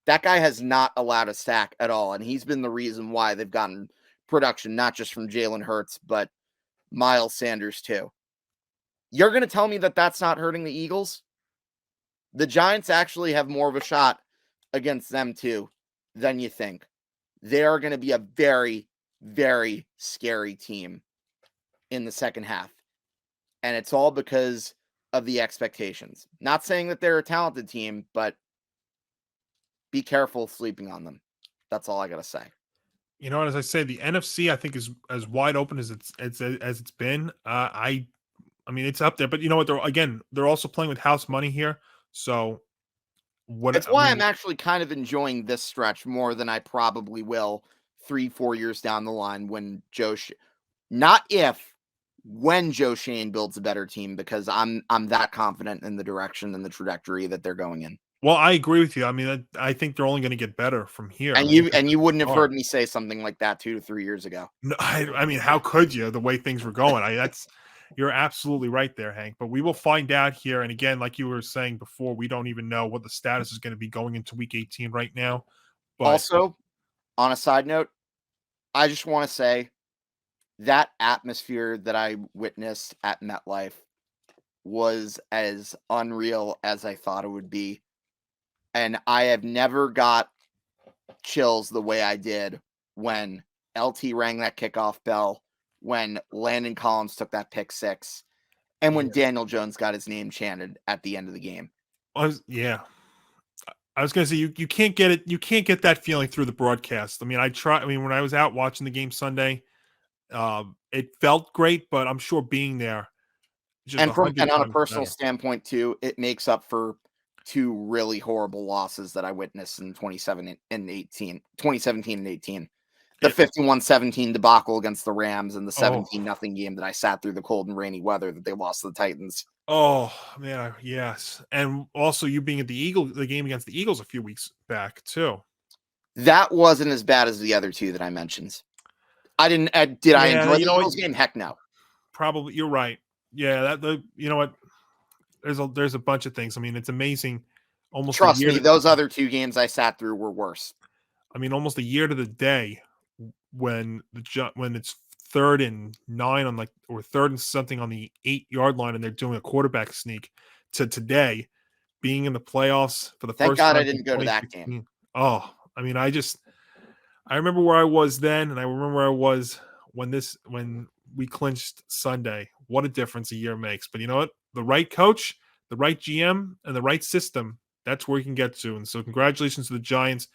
That guy has not allowed a sack at all, and he's been the reason why they've gotten production, not just from Jalen Hurts, but Miles Sanders too. You're going to tell me that that's not hurting the Eagles? The Giants actually have more of a shot against them too than you think. They are going to be a very, very scary team in the second half. And it's all because of the expectations. Not saying that they're a talented team, but be careful sleeping on them. That's all I got to say. As I say, the NFC I think is as wide open as it's been. I mean, it's up there, but you know what? They're also playing with house money here. So It's why I'm actually kind of enjoying this stretch more than I probably will 3-4 years down the line when when Joe Shane builds a better team, because I'm that confident in the direction and the trajectory that they're going in. Well, I agree with you. I mean, I think they're only going to get better from here. And you wouldn't have heard me say something like that 2 to 3 years ago. No, I mean, how could you? The way things were going, you're absolutely right there, Hank. But we will find out here. And again, like you were saying before, we don't even know what the status is going to be going into week 18 right now. But also, on a side note, I just want to say that atmosphere that I witnessed at MetLife was as unreal as I thought it would be. And I have never got chills the way I did when LT rang that kickoff bell, when Landon Collins took that pick six, and when Daniel Jones got his name chanted at the end of the game. I was going to say, you can't get it. You can't get that feeling through the broadcast. I mean, when I was out watching the game Sunday, it felt great, but I'm sure being there, and on a personal standpoint too, it makes up for 2 really horrible losses that I witnessed in 2017 and 18. The 51-17 debacle against the Rams and the 17-0 game that I sat through the cold and rainy weather that they lost to the Titans. Oh man, yes. And also you being at the game against the Eagles a few weeks back too. That wasn't as bad as the other 2 that I mentioned. I didn't. Did I enjoy the Eagles game? Heck no. Probably, you're right. Yeah, you know what? There's a bunch of things. I mean, it's amazing. Almost trust me, those other 2 games I sat through were worse. I mean, almost a year to the day when it's 3rd and 9 or 3rd and something on the 8-yard line, and they're doing a quarterback sneak, to today being in the playoffs for the first time. Thank God I didn't go to that game. Oh, I mean, I I remember where I was then, and I remember where I was when we clinched Sunday. What a difference a year makes. But you know what? The right coach, the right GM, and the right system, that's where you can get to. And so congratulations to the Giants.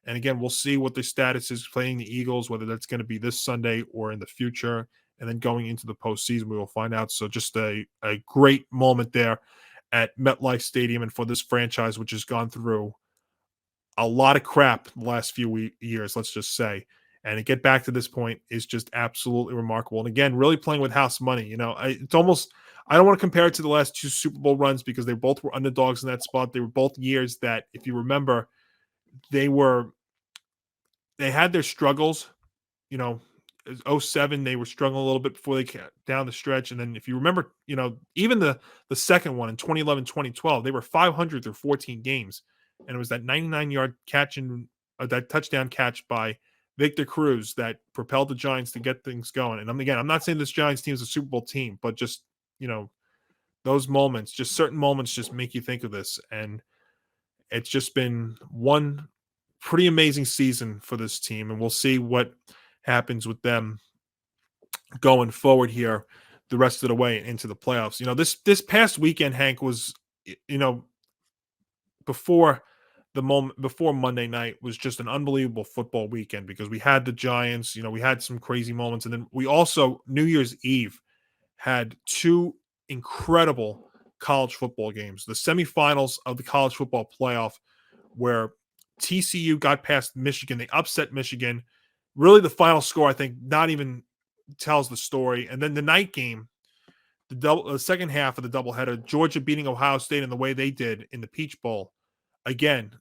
And again, we'll see what their status is playing the Eagles, whether that's going to be this Sunday or in the future. And then going into the postseason, we will find out. So just a great moment there at MetLife Stadium and for this franchise, which has gone through a lot of crap the last few years, let's just say. And to get back to this point is just absolutely remarkable. And again, really playing with house money. You know, it's almost, I don't want to compare it to the last 2 Super Bowl runs because they both were underdogs in that spot. They were both years that, if you remember, they had their struggles. You know, 07, they were struggling a little bit before they got down the stretch. And then if you remember, you know, even the second one in 2011, 2012, they were 500 through 14 games. And it was that 99-yard catch and that touchdown catch by Victor Cruz that propelled the Giants to get things going. And I'm not saying this Giants team is a Super Bowl team, but just, you know, those moments, just certain moments just make you think of this. And it's just been one pretty amazing season for this team. And we'll see what happens with them going forward here the rest of the way into the playoffs. You know, this past weekend, Hank, was, you know, before Monday night was just an unbelievable football weekend because we had the Giants, you know, we had some crazy moments. And then we also, New Year's Eve, had 2 incredible college football games. The semifinals of the college football playoff where TCU got past Michigan. They upset Michigan. Really, the final score, I think, not even tells the story. And then the night game, the second half of the doubleheader, Georgia beating Ohio State in the way they did in the Peach Bowl. Again,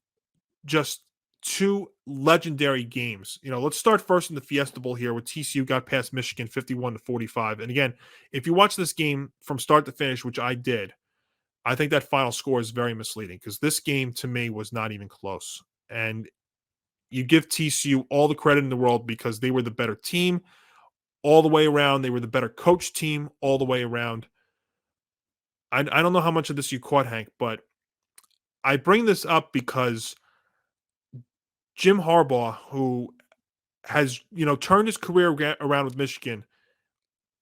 just 2 legendary games. You know, let's start first in the Fiesta Bowl here, where TCU got past Michigan 51-45. And again, if you watch this game from start to finish, which I did, I think that final score is very misleading because this game to me was not even close. And you give TCU all the credit in the world because they were the better team all the way around. They were the better coach team all the way around. I don't know how much of this you caught, Hank, but I bring this up because Jim Harbaugh, who has, you know, turned his career around with Michigan,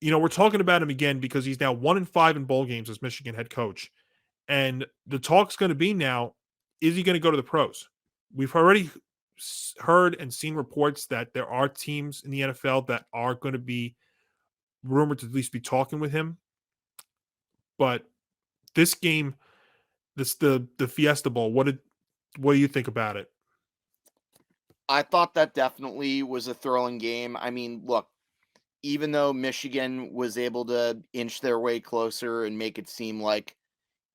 you know, we're talking about him again because he's now 1-5 in bowl games as Michigan head coach. And the talk's going to be now, is he going to go to the pros? We've already heard and seen reports that there are teams in the NFL that are going to be rumored to at least be talking with him. But this game, the Fiesta Bowl, what do you think about it? I thought that definitely was a thrilling game. I mean, look, even though Michigan was able to inch their way closer and make it seem like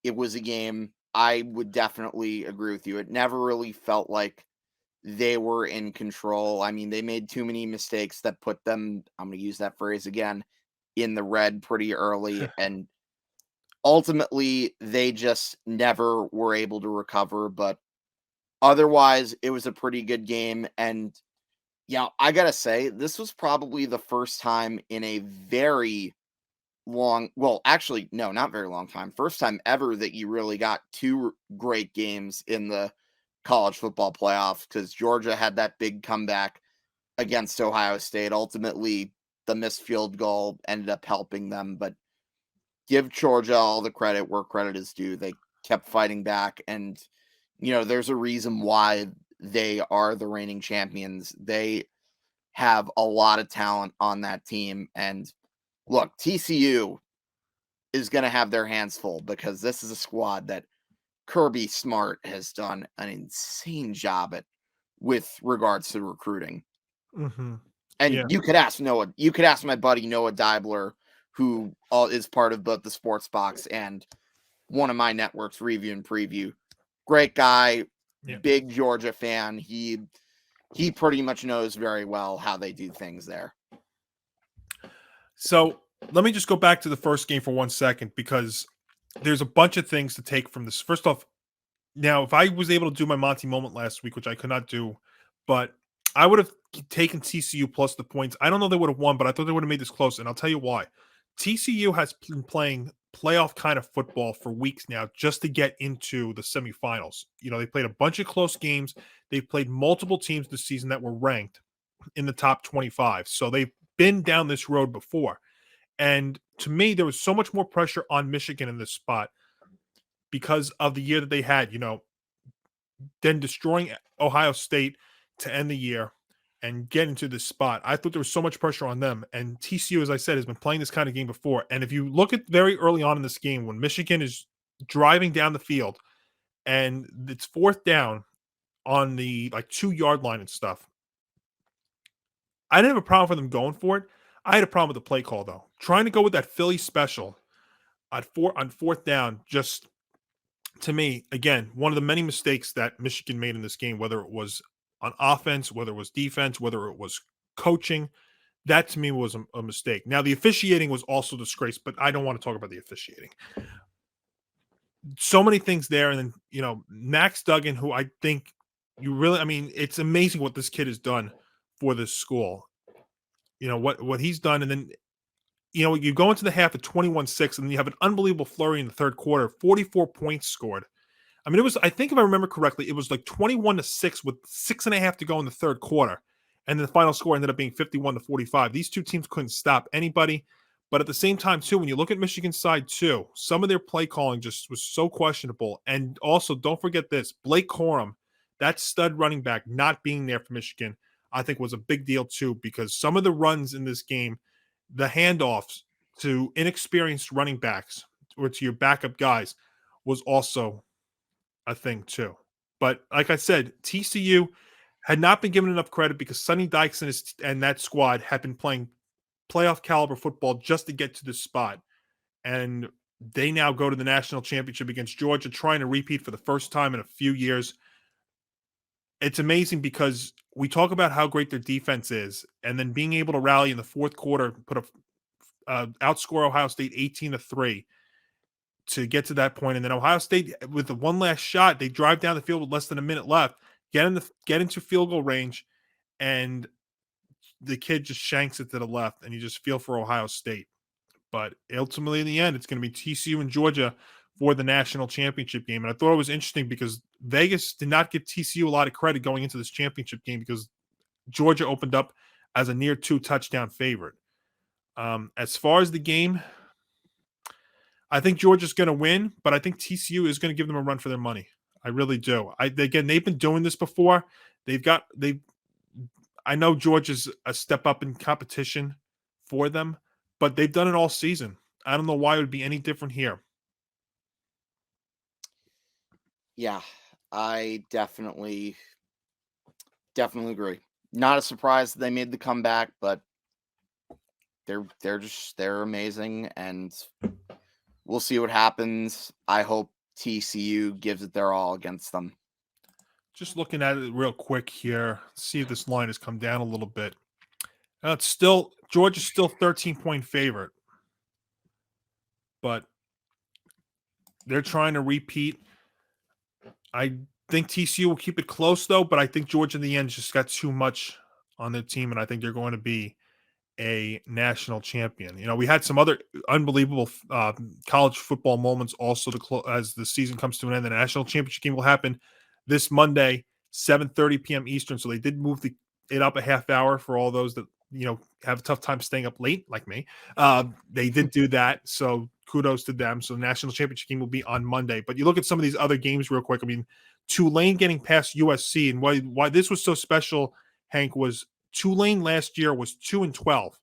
it was a game, I would definitely agree with you. It never really felt like they were in control. I mean, they made too many mistakes that put them, I'm going to use that phrase again, in the red pretty early. And ultimately, they just never were able to recover. But otherwise, it was a pretty good game. And, yeah, I got to say, this was probably the first time in a very long, well, actually, no, not very long time. First time ever that you really got 2 great games in the college football playoff because Georgia had that big comeback against Ohio State. Ultimately, the missed field goal ended up helping them, but give Georgia all the credit where credit is due. They kept fighting back, and, you know, there's a reason why they are the reigning champions. They have a lot of talent on that team, and look, TCU is going to have their hands full because this is a squad that Kirby Smart has done an insane job at with regards to recruiting. Mm-hmm. And yeah. you could ask my buddy Noah Dibler, who is part of both the Sports Box and one of my networks, Review and Preview. Great guy, big Georgia fan. He pretty much knows very well how they do things there. So let me just go back to the first game for 1 second because there's a bunch of things to take from this. First off, now if I was able to do my Monty moment last week, which I could not do, but I would have taken TCU plus the points. I don't know they would have won, but I thought they would have made this close, and I'll tell you why. TCU has been playing playoff kind of football for weeks now just to get into the semifinals. You know, they played a bunch of close games. They've played multiple teams this season that were ranked. in the top 25. So they've been down this road before. And to me, there was so much more pressure on Michigan in this spot because of the year that they had, then destroying Ohio State to end the year and get into this spot. I thought there was so much pressure on them. And TCU, as I said, has been playing this kind of game before. And if you look at very early on in this game, when Michigan is driving down the field and it's fourth down on the 2-yard line and stuff, I didn't have a problem for them going for it. I had a problem with the play call, though. Trying to go with that Philly special on fourth down, just to me, again, one of the many mistakes that Michigan made in this game, whether it was on offense, whether it was defense, whether it was coaching, that to me was a mistake. Now, the officiating was also disgraced, but I don't want to talk about the officiating. So many things there. And then, Max Duggan, who I think it's amazing what this kid has done for this school. What he's done. And then, you go into the half at 21-6, and then you have an unbelievable flurry in the third quarter, 44 points scored. I mean, I think if I remember correctly, it was 21-6 with 6.5 to go in the third quarter. And the final score ended up being 51-45. These two teams couldn't stop anybody. But at the same time, too, when you look at Michigan's side, too, some of their play calling just was so questionable. And also, don't forget this, Blake Corum, that stud running back, not being there for Michigan, I think was a big deal, too, because some of the runs in this game, the handoffs to inexperienced running backs or to your backup guys was also a thing too. But like I said, TCU had not been given enough credit because Sonny Dykes and that squad had been playing playoff caliber football just to get to this spot. And they now go to the national championship against Georgia, trying to repeat for the first time in a few years. It's amazing because we talk about how great their defense is, and then being able to rally in the fourth quarter, outscore Ohio State 18-3 to get to that point. And then Ohio State, with the one last shot, they drive down the field with less than a minute left, get into field goal range, and the kid just shanks it to the left, and you just feel for Ohio State. But ultimately, in the end, it's going to be TCU and Georgia for the national championship game. And I thought it was interesting because Vegas did not give TCU a lot of credit going into this championship game because Georgia opened up as a near 2-touchdown favorite. As far as the game, I think Georgia's going to win, but I think TCU is going to give them a run for their money. I really do. Again, they've been doing this before. I know Georgia's a step up in competition for them, but they've done it all season. I don't know why it would be any different here. Yeah, I definitely agree. Not a surprise that they made the comeback, but they're amazing, and we'll see what happens. I hope TCU gives it their all against them. Just looking at it real quick here, see if this line has come down a little bit. Georgia's still 13-point favorite, but they're trying to repeat. I think TCU will keep it close, though, but I think Georgia in the end just got too much on their team, and I think they're going to be a national champion. We had some other unbelievable college football moments also as the season comes to an end. The national championship game will happen this Monday, 7:30 p.m. Eastern, so they did move it up a half hour for all those that have a tough time staying up late like me. They did do that, so kudos to them. So the national championship game will be on Monday. But you look at some of these other games real quick. I mean, Tulane getting past USC, and why this was so special, Hank, was Tulane last year was 2-12,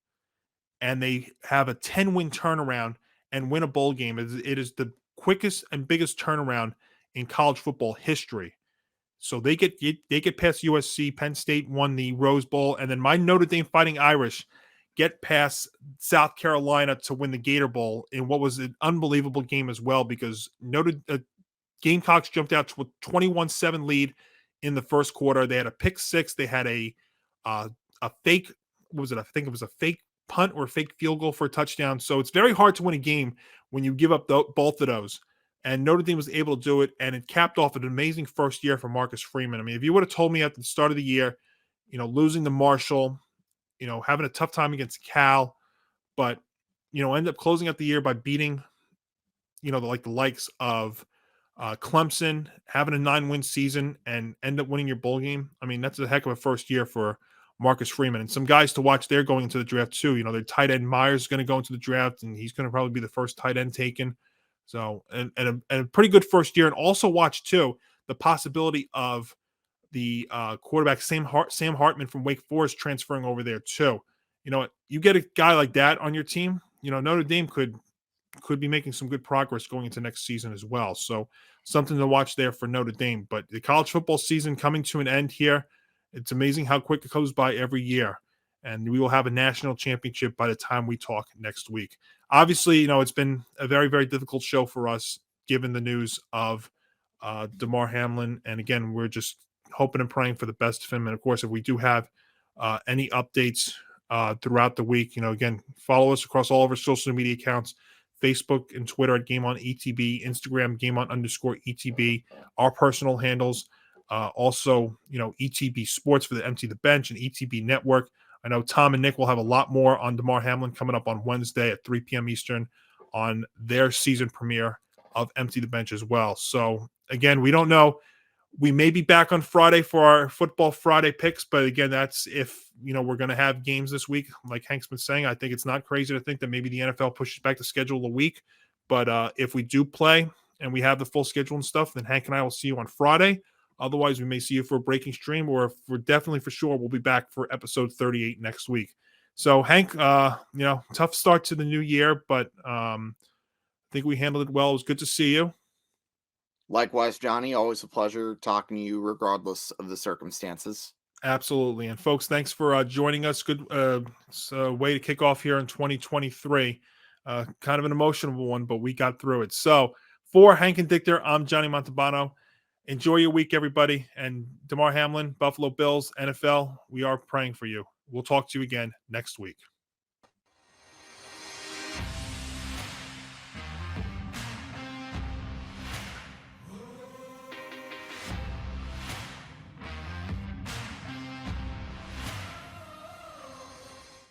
and they have a 10-win turnaround and win a bowl game. It is the quickest and biggest turnaround in college football history. So they get past USC. Penn State won the Rose Bowl, and then my Notre Dame Fighting Irish get past South Carolina to win the Gator Bowl in what was an unbelievable game as well, because Gamecocks jumped out to a 21-7 lead in the first quarter. They had a pick six. They had a fake, what was it? I think it was a fake punt or a fake field goal for a touchdown. So it's very hard to win a game when you give up both of those. And Notre Dame was able to do it, and it capped off an amazing first year for Marcus Freeman. I mean, if you would have told me at the start of the year, losing to Marshall, having a tough time against Cal, but, end up closing out the year by beating, the likes of Clemson, having a 9-win season, and end up winning your bowl game. I mean, that's a heck of a first year for Marcus Freeman. And some guys to watch there going into the draft too. Their tight end Myers is going to go into the draft, and he's going to probably be the first tight end taken. So, and a pretty good first year. And also watch too the possibility of the quarterback Sam Hartman from Wake Forest transferring over there too. You get a guy like that on your team, Notre Dame could be making some good progress going into next season as well. So something to watch there for Notre Dame. But the college football season coming to an end here. It's amazing how quick it goes by every year. And we will have a national championship by the time we talk next week. Obviously, it's been a very, very difficult show for us given the news of Damar Hamlin. And again, we're just hoping and praying for the best of him. And of course, if we do have any updates throughout the week, again, follow us across all of our social media accounts, Facebook and Twitter at GameOnETB, Instagram, GameOn_ETB, our personal handles. Also, ETB Sports for the Empty the Bench and ETB Network. I know Tom and Nick will have a lot more on Damar Hamlin coming up on Wednesday at 3 p.m. Eastern on their season premiere of Empty the Bench as well. So, again, we don't know. We may be back on Friday for our Football Friday picks, but again, that's if, we're going to have games this week. Like Hank's been saying, I think it's not crazy to think that maybe the NFL pushes back the schedule a week. But if we do play and we have the full schedule and stuff, then Hank and I will see you on Friday. Otherwise, we may see you for a breaking stream, or if we're definitely for sure, we'll be back for episode 38 next week. So, Hank, tough start to the new year, but I think we handled it well. It was good to see you. Likewise, Johnny. Always a pleasure talking to you, regardless of the circumstances. Absolutely. And folks, thanks for joining us. Good way to kick off here in 2023. Kind of an emotional one, but we got through it. So, for Hank Indictor, I'm Johnny Montalbano. Enjoy your week, everybody. And Damar Hamlin, Buffalo Bills, NFL, we are praying for you. We'll talk to you again next week.